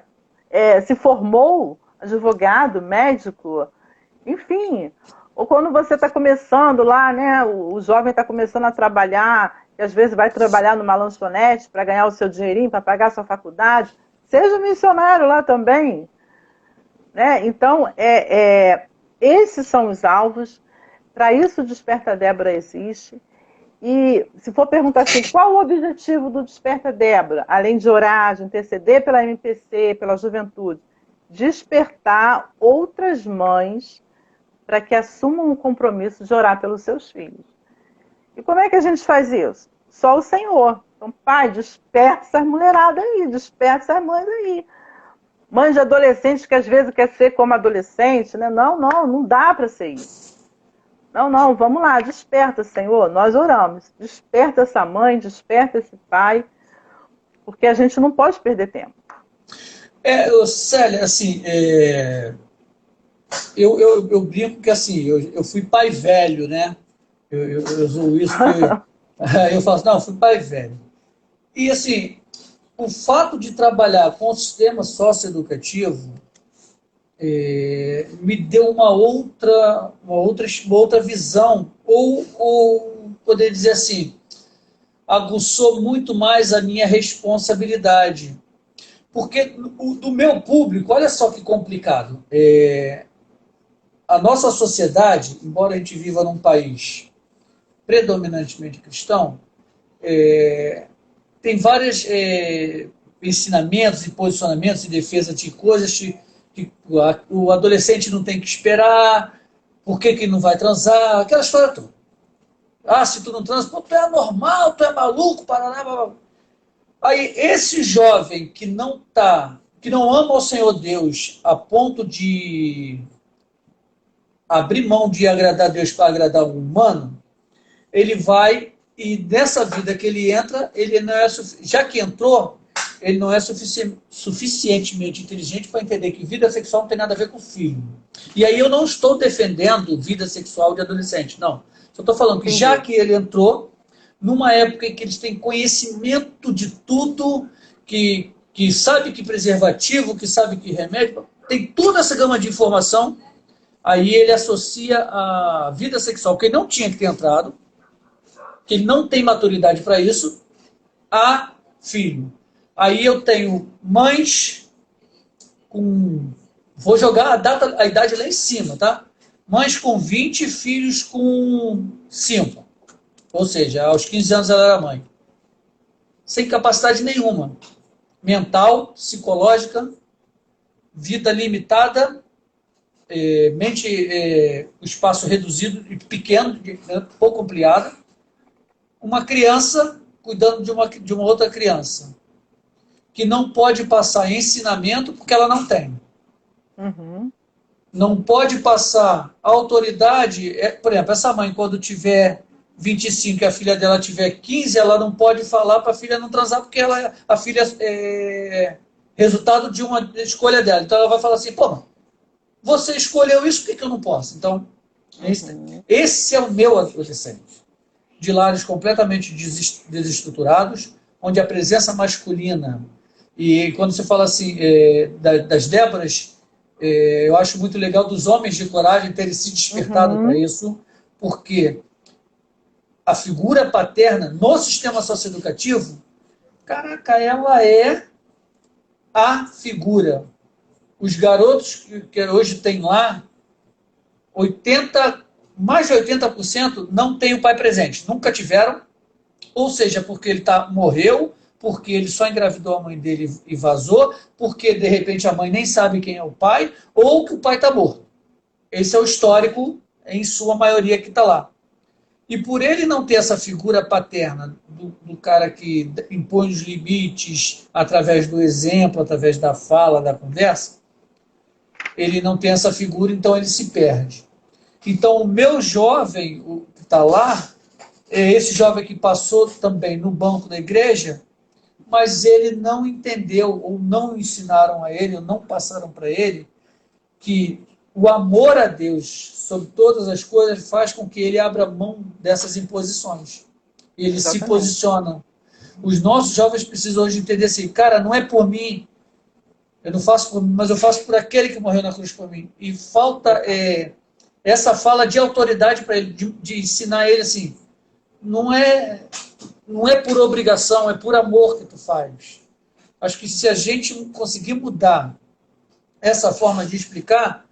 se formou, advogado, médico, enfim. Ou quando você está começando lá, né, o jovem está começando a trabalhar, que às vezes vai trabalhar numa lanchonete para ganhar o seu dinheirinho, para pagar a sua faculdade, seja missionário lá também. Né? Então, esses são os alvos. Para isso o Desperta Débora existe. E se for perguntar assim, qual o objetivo do Desperta Débora, além de orar, de interceder pela MPC, pela juventude? Despertar outras mães para que assumam o compromisso de orar pelos seus filhos. E como é que a gente faz isso? Só o Senhor. Então, pai, desperta essas mulheradas aí, desperta essas mães aí. Mães de adolescentes que às vezes quer ser como adolescente, né? Não dá para ser isso. Não, vamos lá, desperta, Senhor, nós oramos. Desperta essa mãe, desperta esse pai, porque a gente não pode perder tempo. Célia, assim, eu brinco que assim, eu fui pai velho, né? Eu uso isso que eu falo, não, eu fui pai velho. E assim, o fato de trabalhar com o sistema socioeducativo me deu uma outra visão, ou poder dizer assim, aguçou muito mais a minha responsabilidade. Porque do meu público, olha só que complicado, a nossa sociedade, embora a gente viva num país predominantemente cristão, tem vários ensinamentos e posicionamentos e defesa de coisas que o adolescente não tem que esperar, por que não vai transar, aquela história toda. Ah, se tu não transa, pô, tu é anormal, tu é maluco, paraná, blá, blá. Aí esse jovem que não ama o Senhor Deus a ponto de abrir mão de agradar a Deus para agradar o humano, ele vai, e nessa vida que ele entra, ele não é já que entrou, ele não é suficientemente inteligente para entender que vida sexual não tem nada a ver com filho. E aí eu não estou defendendo vida sexual de adolescente, não. Só estou falando que já que ele entrou, numa época em que eles têm conhecimento de tudo, que sabe que preservativo, que sabe que remédio, tem toda essa gama de informação, aí ele associa a vida sexual, que ele não tinha que ter entrado, que ele não tem maturidade para isso, a filho. Aí eu tenho mães com... Vou jogar a idade lá em cima, tá? Mães com 20, filhos com 5. Ou seja, aos 15 anos ela era mãe. Sem capacidade nenhuma. Mental, psicológica, vida limitada, mente, espaço reduzido e pequeno, pouco ampliado. Uma criança cuidando de uma outra criança, que não pode passar ensinamento porque ela não tem. Uhum. Não pode passar autoridade. Por exemplo, essa mãe, quando tiver 25 e a filha dela tiver 15, ela não pode falar para a filha não transar porque a filha resultado de uma escolha dela. Então ela vai falar assim, pô, você escolheu isso, por que eu não posso? Então, esse é o meu adolescente. De lares completamente desestruturados, onde a presença masculina, e quando você fala assim, das Déboras, eu acho muito legal dos homens de coragem terem se despertado para isso, porque a figura paterna no sistema socioeducativo, caraca, ela é a figura. Os garotos que hoje tem lá, mais de 80% não tem o pai presente. Nunca tiveram, ou seja, porque ele morreu, porque ele só engravidou a mãe dele e vazou, porque de repente a mãe nem sabe quem é o pai, ou que o pai está morto. Esse é o histórico, em sua maioria, que está lá. E por ele não ter essa figura paterna do cara que impõe os limites através do exemplo, através da fala, da conversa, ele não tem essa figura, então ele se perde. Então o meu jovem, o que está lá, é esse jovem que passou também no banco da igreja, mas ele não entendeu, ou não ensinaram a ele, ou não passaram para ele, que o amor a Deus sobre todas as coisas faz com que ele abra mão dessas imposições. Eles se posicionam. Os nossos jovens precisam hoje entender assim, cara, não é por mim, eu não faço por mim, mas eu faço por aquele que morreu na cruz por mim. E falta essa fala de autoridade para ele, de ensinar ele assim, não é por obrigação, é por amor que tu faz. Acho que se a gente conseguir mudar essa forma de explicar,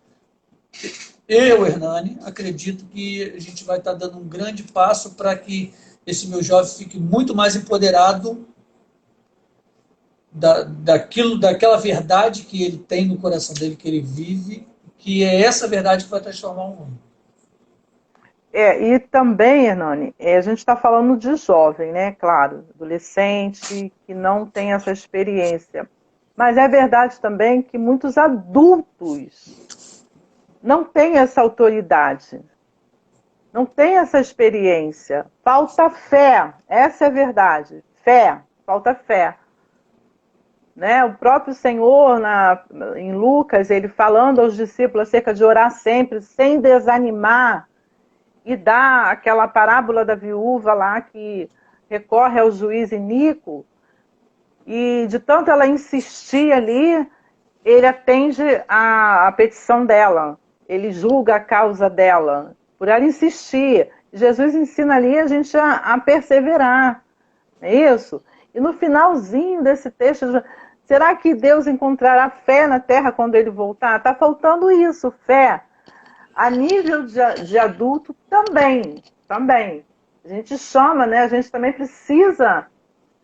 eu, Hernani, acredito que a gente vai estar dando um grande passo para que esse meu jovem fique muito mais empoderado daquela verdade que ele tem no coração dele, que ele vive, que é essa verdade que vai transformar o mundo. E também, Hernani, a gente está falando de jovem, né? Claro, adolescente que não tem essa experiência. Mas é verdade também que muitos adultos não têm essa autoridade, não têm essa experiência. Falta fé, essa é a verdade. Fé, falta fé. Né? O próprio Senhor, em Lucas, ele falando aos discípulos acerca de orar sempre, sem desanimar, e dá aquela parábola da viúva lá que recorre ao juiz iníquo, e de tanto ela insistir ali, ele atende a petição dela, ele julga a causa dela, por ela insistir. Jesus ensina ali a gente a perseverar, não é isso? E no finalzinho desse texto, será que Deus encontrará fé na terra quando ele voltar? Está faltando isso, fé. A nível de adulto também. A gente chama, né? A gente também precisa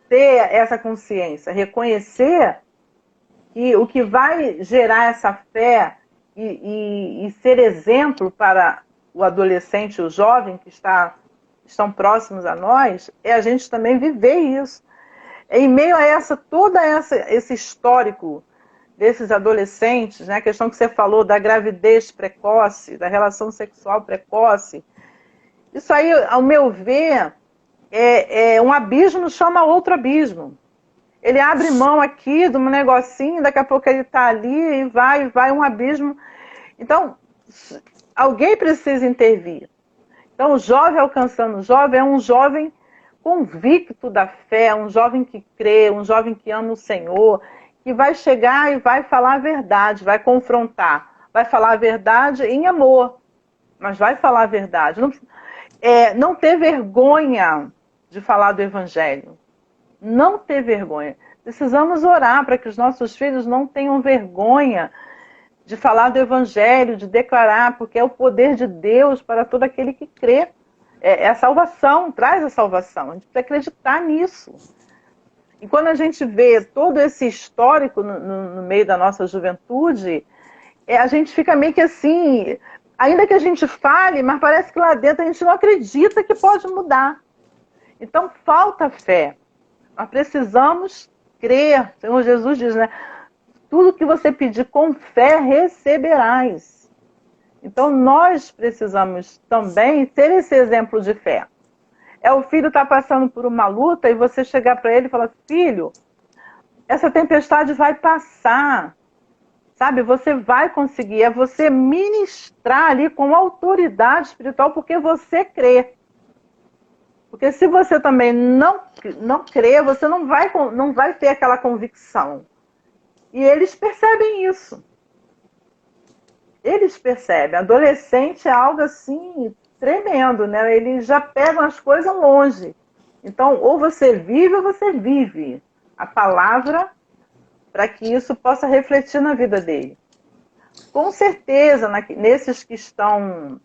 ter essa consciência, reconhecer que o que vai gerar essa fé e ser exemplo para o adolescente, o jovem que estão próximos a nós, é a gente também viver isso. Em meio a esse histórico desses adolescentes, né, a questão que você falou da gravidez precoce, da relação sexual precoce, isso aí, ao meu ver, um abismo chama outro abismo. Ele abre mão aqui de um negocinho, daqui a pouco ele está ali e vai um abismo. Então, alguém precisa intervir. Então, o jovem alcançando o jovem é um jovem convicto da fé, um jovem que crê, um jovem que ama o Senhor, que vai chegar e vai falar a verdade, vai confrontar, vai falar a verdade em amor, mas vai falar a verdade. Não ter vergonha de falar do Evangelho. Não ter vergonha. Precisamos orar para que os nossos filhos não tenham vergonha de falar do Evangelho, de declarar, porque é o poder de Deus para todo aquele que crê. É a salvação, traz a salvação. A gente precisa acreditar nisso. E quando a gente vê todo esse histórico no meio da nossa juventude, a gente fica meio que assim, ainda que a gente fale, mas parece que lá dentro a gente não acredita que pode mudar. Então falta fé. Nós precisamos crer. O Senhor Jesus diz, né? Tudo que você pedir com fé, receberás. Então nós precisamos também ter esse exemplo de fé. O filho está passando por uma luta e você chegar para ele e falar, filho, essa tempestade vai passar, sabe? Você vai conseguir, é você ministrar ali com autoridade espiritual, porque você crê. Porque se você também não crê, você não vai ter aquela convicção. E eles percebem isso. Eles percebem. Adolescente é algo assim tremendo, né? Eles já pegam as coisas longe. Então, ou você vive ou você vive a palavra para que isso possa refletir na vida dele. Com certeza, nesses que estão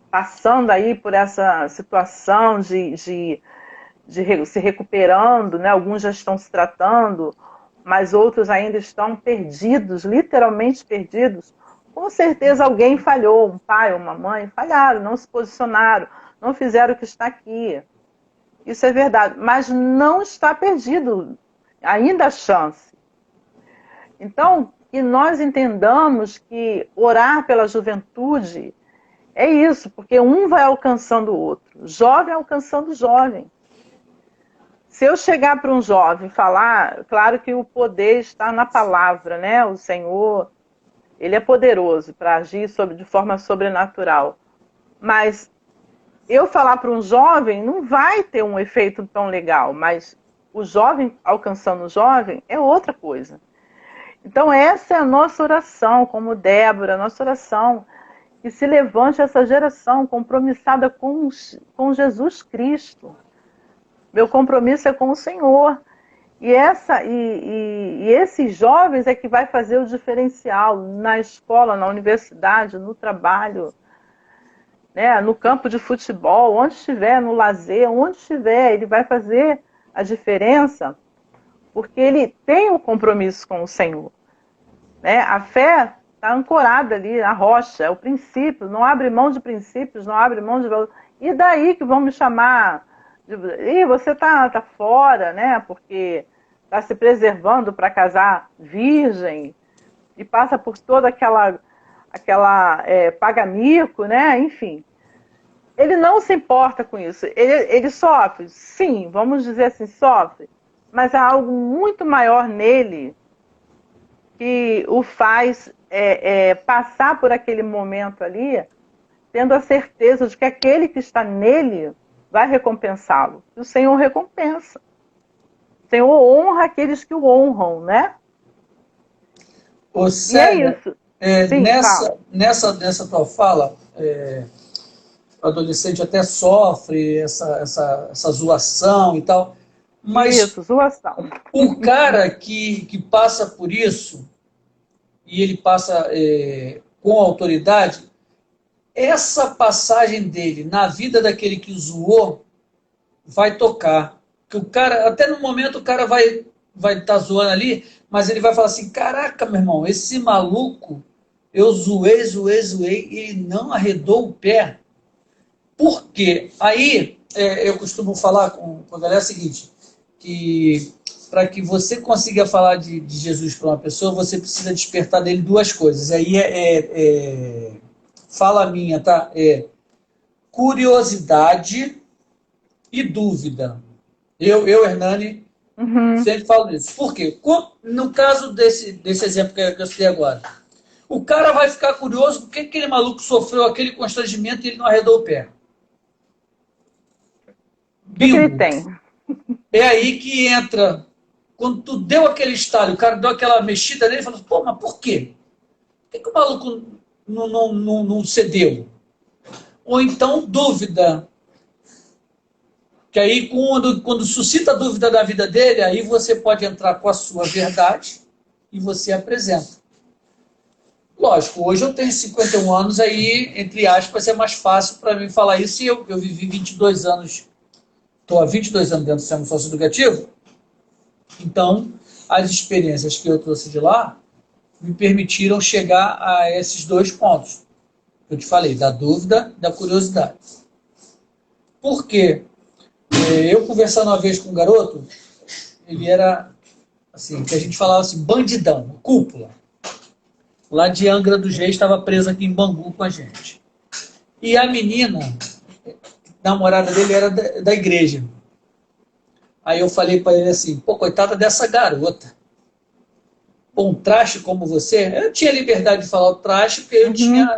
passando aí por essa situação de se recuperando, né? Alguns já estão se tratando, mas outros ainda estão perdidos, literalmente perdidos. Com certeza alguém falhou, um pai ou uma mãe falharam, não se posicionaram, não fizeram o que está aqui. Isso é verdade, mas não está perdido, ainda há chance. Então, que nós entendamos que orar pela juventude é isso, porque um vai alcançando o outro, jovem alcançando jovem. Se eu chegar para um jovem e falar, claro que o poder está na palavra, né? O Senhor, ele é poderoso para agir de forma sobrenatural. Mas eu falar para um jovem não vai ter um efeito tão legal, mas o jovem alcançando o jovem é outra coisa. Então essa é a nossa oração, como Débora, a nossa oração, que se levante essa geração compromissada com Jesus Cristo. Meu compromisso é com o Senhor. E esses jovens é que vai fazer o diferencial na escola, na universidade, no trabalho, né, no campo de futebol, onde estiver, no lazer, onde estiver, ele vai fazer a diferença, porque ele tem um compromisso com o Senhor. Né? A fé está ancorada ali na rocha, é o princípio, não abre mão de princípios, não abre mão de valor. E daí que vão me chamar de você está fora, né? Porque está se preservando para casar virgem e passa por toda aquela paga-mico, né? Enfim. Ele não se importa com isso. Ele sofre, sim, vamos dizer assim, sofre, mas há algo muito maior nele que o faz passar por aquele momento ali, tendo a certeza de que aquele que está nele vai recompensá-lo. E o Senhor recompensa. O Senhor honra aqueles que o honram, né? Ô, Célia, e é isso. Sim, nessa tua fala, o adolescente até sofre essa zoação e tal, mas isso, zoação. o cara que passa por isso, e ele passa com autoridade, essa passagem dele na vida daquele que zoou vai tocar. Que o cara, até no momento o cara vai estar zoando ali, mas ele vai falar assim, caraca, meu irmão, esse maluco, eu zoei, e ele não arredou o pé. Por quê? Aí, eu costumo falar com a galera o seguinte, que para que você consiga falar de Jesus para uma pessoa, você precisa despertar dele duas coisas. Aí fala minha, tá? Curiosidade e dúvida. Eu Hernani, sempre falo isso. Por quê? No caso desse exemplo que eu citei agora, o cara vai ficar curioso porque aquele maluco sofreu aquele constrangimento e ele não arredou o pé. O que ele tem? É aí que entra. Quando tu deu aquele estalo, o cara deu aquela mexida nele e falou, pô, mas por quê? Por que o maluco não cedeu? Ou então, dúvida. Que aí, quando suscita a dúvida da vida dele, aí você pode entrar com a sua verdade e você apresenta. Lógico, hoje eu tenho 51 anos, aí, entre aspas, é mais fácil para mim falar isso, e eu vivi 22 anos, estou há 22 anos dentro do sistema socioeducativo, então, as experiências que eu trouxe de lá me permitiram chegar a esses dois pontos que eu te falei, da dúvida e da curiosidade. Por quê? Eu conversando uma vez com um garoto, ele era, assim, que a gente falava assim, bandidão, cúpula. Lá de Angra dos Reis, estava preso aqui em Bangu com a gente. E a menina, namorada dele, era da igreja. Aí eu falei para ele assim, pô, coitada dessa garota. Pô, um traste como você, eu tinha liberdade de falar o traste, porque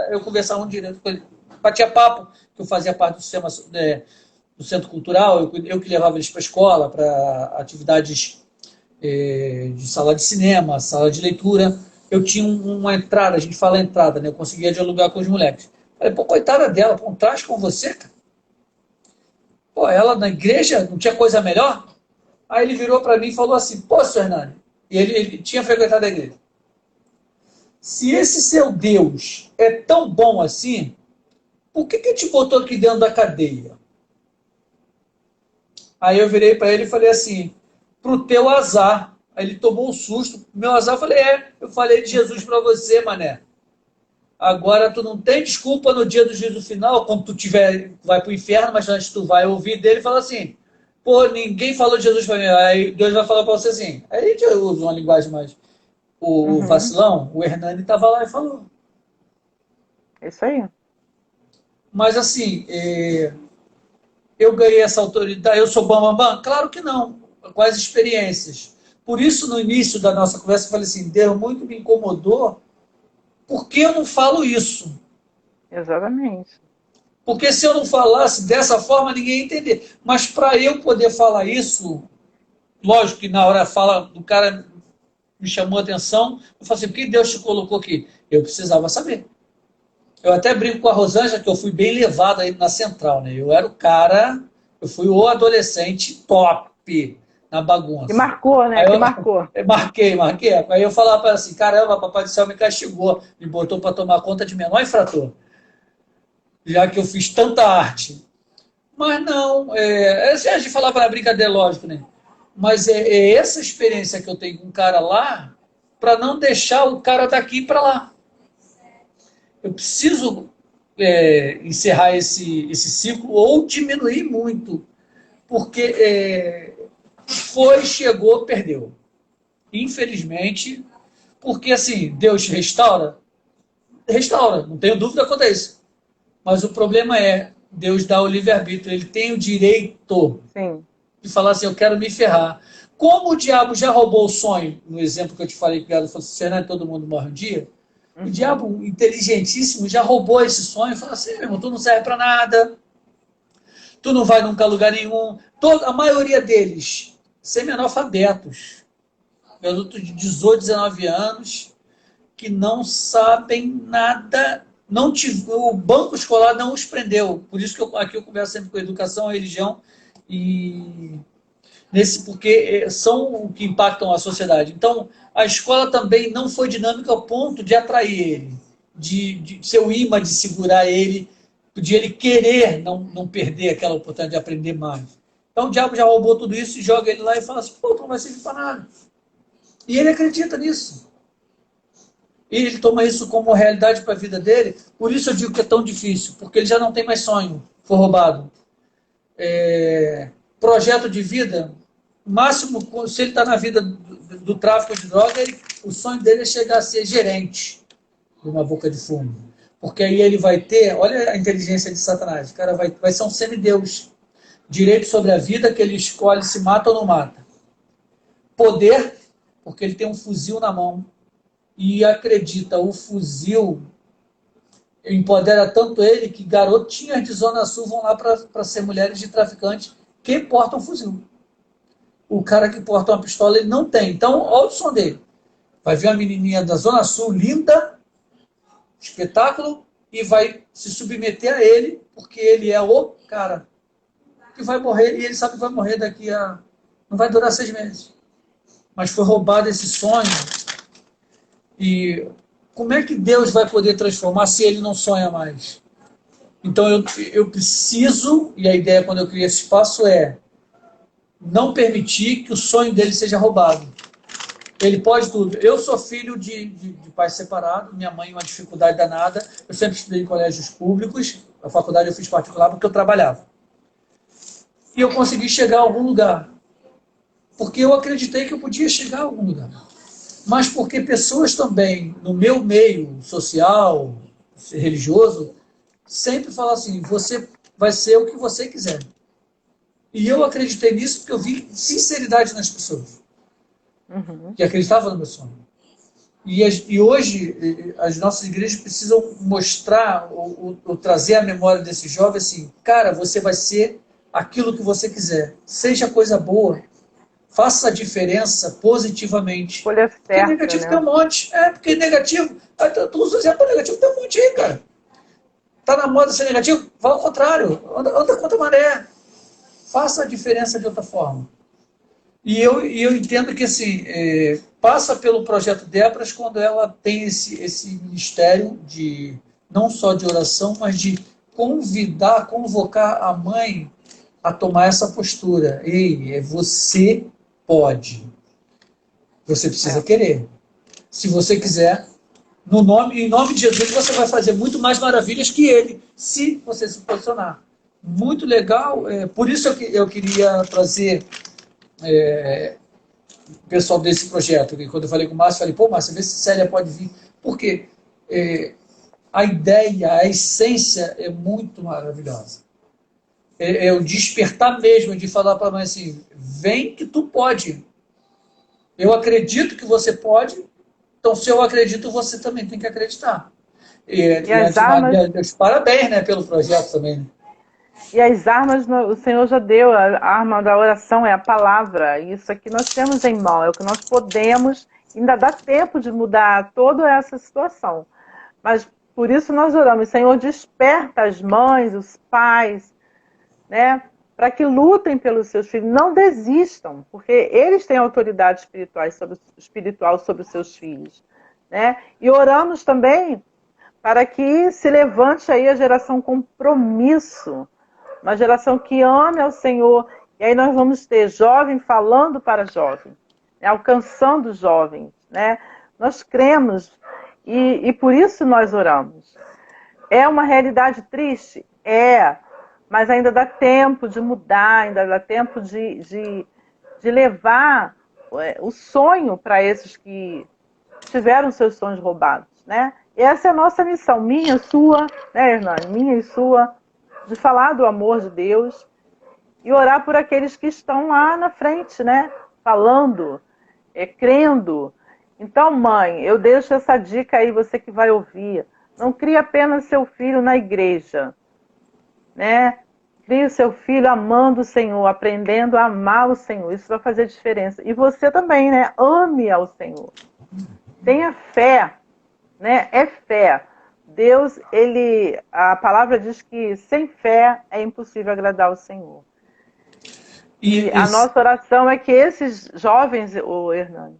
eu conversava direto com ele. Batia papo, que eu fazia parte do sistema, do centro cultural, eu que levava eles para a escola, para atividades de sala de cinema, sala de leitura. Eu tinha uma entrada, a gente fala entrada, né? Eu conseguia dialogar com os moleques. Falei, pô, coitada dela, pô, um traste com você, cara. Pô, ela na igreja não tinha coisa melhor? Aí ele virou para mim e falou assim, pô, seu Hernani, e ele tinha frequentado a igreja. Se esse seu Deus é tão bom assim, por que te botou aqui dentro da cadeia? Aí eu virei para ele e falei assim, pro teu azar. Aí ele tomou um susto. Meu azar, eu falei, eu falei de Jesus para você, mané. Agora tu não tem desculpa no dia do juízo final, quando tu vai pro inferno, mas antes tu vai ouvir dele e fala assim, pô, ninguém falou de Jesus para mim. Aí Deus vai falar para você assim. Aí a gente usa uma linguagem mais... O vacilão, o Hernani estava lá e falou. Isso aí. Mas assim, eu ganhei essa autoridade, eu sou bambambam? Claro que não, com as experiências. Por isso, no início da nossa conversa, eu falei assim, Deus muito me incomodou, por que eu não falo isso? Exatamente. Porque se eu não falasse dessa forma, ninguém ia entender. Mas para eu poder falar isso, lógico que na hora fala do cara me chamou a atenção, eu falei assim, por que Deus te colocou aqui? Eu precisava saber. Eu até brinco com a Rosângela que eu fui bem levado aí na central, né? Eu era o cara, eu fui o adolescente top na bagunça. Que marcou, né? Que marcou. Marquei. Aí eu falava para ela assim, caramba, papai do céu me castigou, me botou para tomar conta de menor infrator, já que eu fiz tanta arte. Mas não, a gente falava na brincadeira, lógico, né? Mas é essa experiência que eu tenho com o cara lá, para não deixar o cara daqui para lá. Eu preciso encerrar esse ciclo ou diminuir muito, porque chegou, perdeu. Infelizmente, porque assim, Deus restaura, não tenho dúvida quanto a isso. Mas o problema Deus dá o livre-arbítrio, ele tem o direito de falar assim, eu quero me ferrar. Como o diabo já roubou o sonho, no exemplo que eu te falei, que o falou assim, todo mundo morre um dia, o diabo inteligentíssimo já roubou esse sonho e falou assim, meu irmão, tu não serve para nada, tu não vai nunca a lugar nenhum. A maioria deles, semi-analfabetos, garotos de 18, 19 anos, que não sabem nada, o banco escolar não os prendeu. Por isso que aqui eu converso sempre com educação, religião, porque são o que impactam a sociedade. Então, a escola também não foi dinâmica ao ponto de atrair ele, de ser o imã, de segurar ele, de ele querer não perder aquela oportunidade de aprender mais. Então, o diabo já roubou tudo isso e joga ele lá e fala assim, pô, tu não vai servir para nada. E ele acredita nisso. E ele toma isso como realidade para a vida dele. Por isso eu digo que é tão difícil, porque ele já não tem mais sonho, foi roubado. Projeto de vida, máximo, se ele está na vida do tráfico de droga, o sonho dele é chegar a ser gerente de uma boca de fumo. Porque aí ele vai ter, olha a inteligência de Satanás, o cara vai ser um semideus. Direito sobre a vida, que ele escolhe se mata ou não mata. Poder, porque ele tem um fuzil na mão. E acredita, o fuzil empodera tanto ele que garotinhas de Zona Sul vão lá para ser mulheres de traficantes que portam fuzil. O cara que porta uma pistola, ele não tem. Então, olha o som dele. Vai ver uma menininha da Zona Sul, linda, espetáculo, e vai se submeter a ele, porque ele é o cara que vai morrer, e ele sabe que vai morrer daqui a... Não vai durar 6 meses. Mas foi roubado esse sonho. E como é que Deus vai poder transformar se ele não sonha mais? Então eu preciso, e a ideia quando eu criei esse espaço não permitir que o sonho dele seja roubado. Ele pode tudo. Eu sou filho de pais separados, minha mãe uma dificuldade danada, eu sempre estudei em colégios públicos, a faculdade eu fiz particular porque eu trabalhava. E eu consegui chegar a algum lugar. Porque eu acreditei que eu podia chegar a algum lugar. Mas porque pessoas também, no meu meio social, religioso, sempre falam assim, você vai ser o que você quiser. E eu acreditei nisso porque eu vi sinceridade nas pessoas que acreditavam no meu sonho. E hoje, as nossas igrejas precisam mostrar, ou trazer à memória desse jovem assim, cara, você vai ser aquilo que você quiser. Seja coisa boa. Faça a diferença positivamente. Escolha Porque certa, negativo né? tem um monte. Porque negativo... Tu usa exemplo negativo, tem um monte aí, cara. Tá na moda ser negativo? Vai ao contrário. Anda contra a maré. Faça a diferença de outra forma. E eu entendo que, assim, passa pelo projeto Débora quando ela tem esse ministério de não só de oração, mas de convocar a mãe a tomar essa postura. Ei, você pode. Você precisa querer. Se você quiser, em nome de Jesus, você vai fazer muito mais maravilhas que ele, se você se posicionar. Muito legal. Por isso eu queria trazer o pessoal desse projeto. E quando eu falei com o Márcio, eu falei, pô, Márcio, vê se Célia pode vir. Porque a ideia, a essência é muito maravilhosa. É o despertar mesmo, de falar para a mãe assim, vem que tu pode. Eu acredito que você pode, então se eu acredito, você também tem que acreditar. E as armas... Deus, parabéns, né, pelo projeto também. Né? E as armas, o Senhor já deu, a arma da oração é a palavra. Isso aqui nós temos em mão, é o que nós podemos, ainda dá tempo de mudar toda essa situação. Mas por isso nós oramos, Senhor, desperta as mães, os pais, né, para que lutem pelos seus filhos, não desistam, porque eles têm autoridade espiritual sobre os seus filhos. Né? E oramos também para que se levante aí a geração compromisso, uma geração que ame ao Senhor. E aí nós vamos ter jovem falando para jovem, né? Alcançando jovens. Né? Nós cremos e por isso nós oramos. É uma realidade triste? Mas ainda dá tempo de mudar, ainda dá tempo de levar o sonho para esses que tiveram seus sonhos roubados. Né? Essa é a nossa missão, minha, sua, né, Hernani? Minha e sua, de falar do amor de Deus e orar por aqueles que estão lá na frente, né? Falando, crendo. Então, mãe, eu deixo essa dica aí, você que vai ouvir. Não crie apenas seu filho na igreja, né? Crie o seu filho amando o Senhor, aprendendo a amar o Senhor. Isso vai fazer diferença. E você também, né? Ame ao Senhor. Tenha fé, né? É fé. Deus, a palavra diz que sem fé é impossível agradar ao Senhor. E a nossa oração é que esses jovens, Hernani,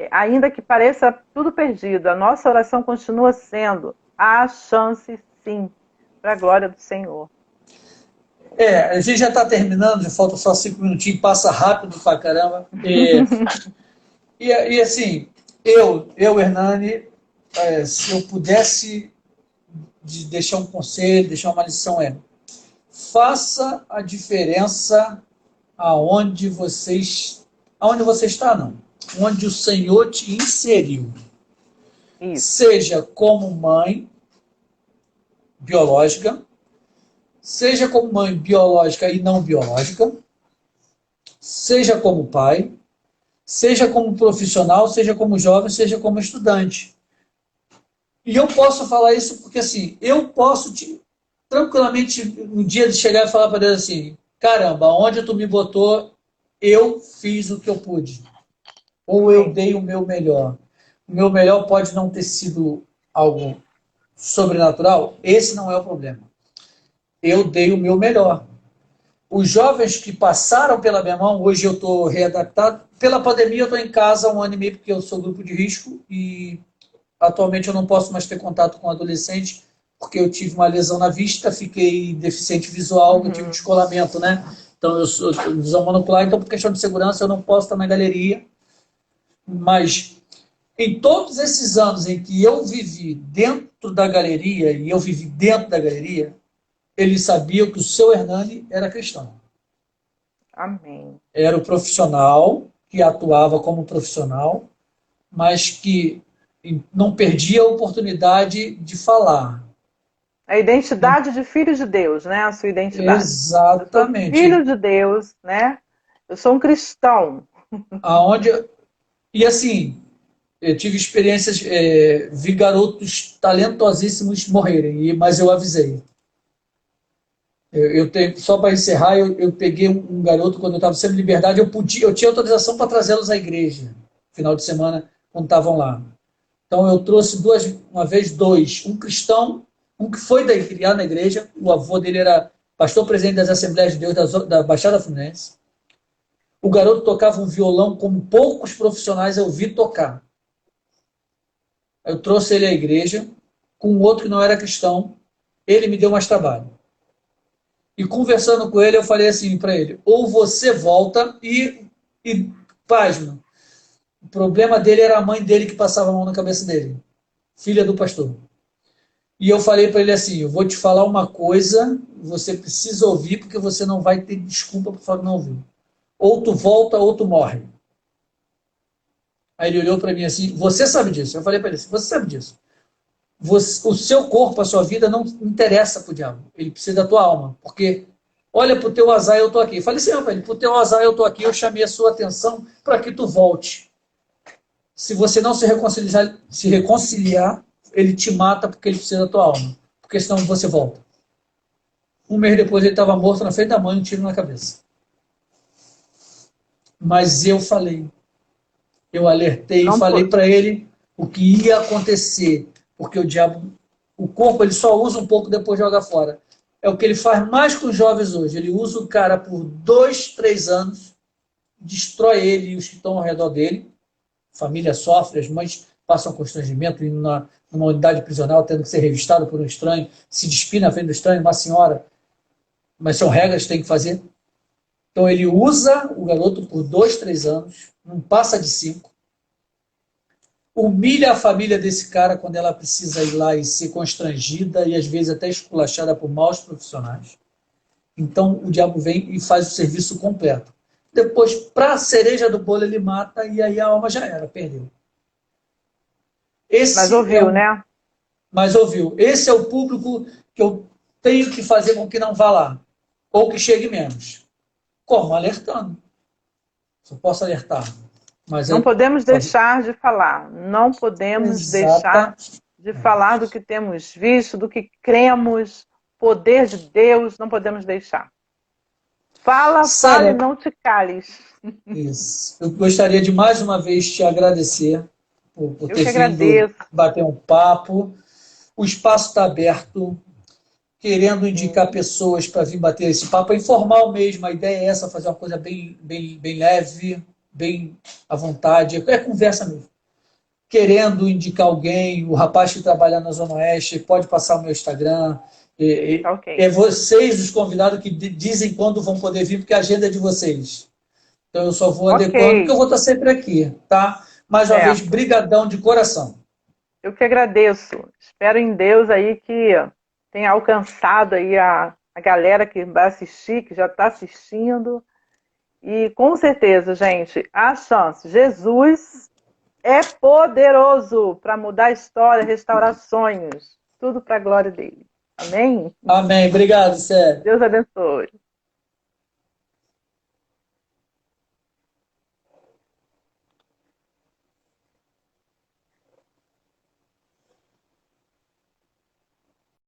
ainda que pareça tudo perdido, a nossa oração continua sendo a chance, sim, para a glória do Senhor. A gente já está terminando, já falta só 5 minutinhos, passa rápido pra caramba. E assim, Hernani, se eu pudesse deixar um conselho, deixar uma lição, faça a diferença aonde você está, não. Onde o Senhor te inseriu. Isso. Seja como mãe biológica, seja como mãe biológica e não biológica, seja como pai, seja como profissional, seja como jovem, seja como estudante. E eu posso falar isso porque, assim, eu posso tranquilamente, no dia de chegar e falar para Deus assim, caramba, onde tu me botou, eu fiz o que eu pude. Ou eu dei o meu melhor. O meu melhor pode não ter sido algo sobrenatural, esse não é o problema. Eu dei o meu melhor. Os jovens que passaram pela minha mão, hoje eu estou readaptado. Pela pandemia eu estou em casa 1 ano e meio, porque eu sou grupo de risco e atualmente eu não posso mais ter contato com adolescente, porque eu tive uma lesão na vista, fiquei deficiente visual, eu tive descolamento, né? Então eu sou visão monocular, então por questão de segurança eu não posso estar na galeria. Mas em todos esses anos em que eu vivi dentro da galeria, e eu vivi dentro da galeria, eles sabiam que o seu Hernani era cristão. Amém. Era o profissional que atuava como profissional, mas que não perdia a oportunidade de falar. A identidade de filho de Deus, né? A sua identidade. Exatamente. Eu sou filho de Deus, né? Eu sou um cristão. Aonde, e assim, eu tive experiências, vi garotos talentosíssimos morrerem, mas eu avisei. Eu tenho, só para encerrar, eu peguei um garoto quando eu estava sendo liberdade, eu tinha autorização para trazê-los à igreja, final de semana, quando estavam lá. Então eu trouxe uma vez dois, um cristão, um que foi criado na igreja, o avô dele era pastor presidente das Assembleias de Deus da Baixada Fluminense. O garoto tocava um violão como poucos profissionais eu vi tocar. Eu trouxe ele à igreja, com um outro que não era cristão, ele me deu mais trabalho. E conversando com ele, eu falei assim para ele, ou você volta pasma, o problema dele era a mãe dele que passava a mão na cabeça dele, filha do pastor. E eu falei para ele assim, eu vou te falar uma coisa, você precisa ouvir, porque você não vai ter desculpa para não ouvir. Ou tu volta, ou tu morre. Aí ele olhou para mim assim, você sabe disso? Eu falei para ele assim, você sabe disso? O seu corpo, a sua vida não interessa para o diabo. Ele precisa da tua alma. Porque, olha para o teu azar, eu estou aqui. Eu falei assim, para ele, para o teu azar, eu estou aqui. Eu chamei a sua atenção para que tu volte. Se você não se reconciliar, ele te mata porque ele precisa da tua alma. Porque senão você volta. Um mês depois ele estava morto na frente da mãe, um tiro na cabeça. Mas eu falei. Eu alertei e falei para ele o que ia acontecer. Porque o diabo, o corpo, ele só usa um pouco, depois joga fora. É o que ele faz mais com os jovens hoje. Ele usa o cara por 2, 3 anos, destrói ele e os que estão ao redor dele. A família sofre, as mães passam constrangimento, indo numa unidade prisional, tendo que ser revistado por um estranho, se despir na frente do estranho, uma senhora. Mas são regras que tem que fazer. Então ele usa o garoto por 2, 3 anos, não passa de 5. Humilha a família desse cara quando ela precisa ir lá e ser constrangida e às vezes até esculachada por maus profissionais. Então o diabo vem e faz o serviço completo. Depois, para a cereja do bolo, ele mata e aí a alma já era, perdeu. Mas ouviu, né? Mas ouviu. Esse é o público que eu tenho que fazer com que não vá lá. Ou que chegue menos. Como? Alertando. Só posso alertar. Mas não podemos deixar de falar. Não podemos deixar de falar do que temos visto, do que cremos, poder de Deus, não podemos deixar. Fala, fale, não te cales. Isso. Eu gostaria de mais uma vez te agradecer por ter vindo bater um papo. O espaço está aberto, querendo indicar pessoas para vir bater esse papo. É informal mesmo, a ideia é essa, fazer uma coisa bem leve, bem à vontade, é conversa mesmo. Querendo indicar alguém, o rapaz que trabalha na Zona Oeste, pode passar o meu Instagram. É vocês, os convidados, que dizem quando vão poder vir, porque a agenda é de vocês. Então eu só vou adequando, porque eu vou estar sempre aqui, tá? Mais uma vez, brigadão de coração. Eu que agradeço. Espero em Deus aí que tenha alcançado aí a galera que vai assistir, que já está assistindo. E com certeza, gente, há chance. Jesus é poderoso para mudar a história, restaurar sonhos. Tudo para a glória dele. Amém? Amém. Obrigado, Sérgio. Deus abençoe.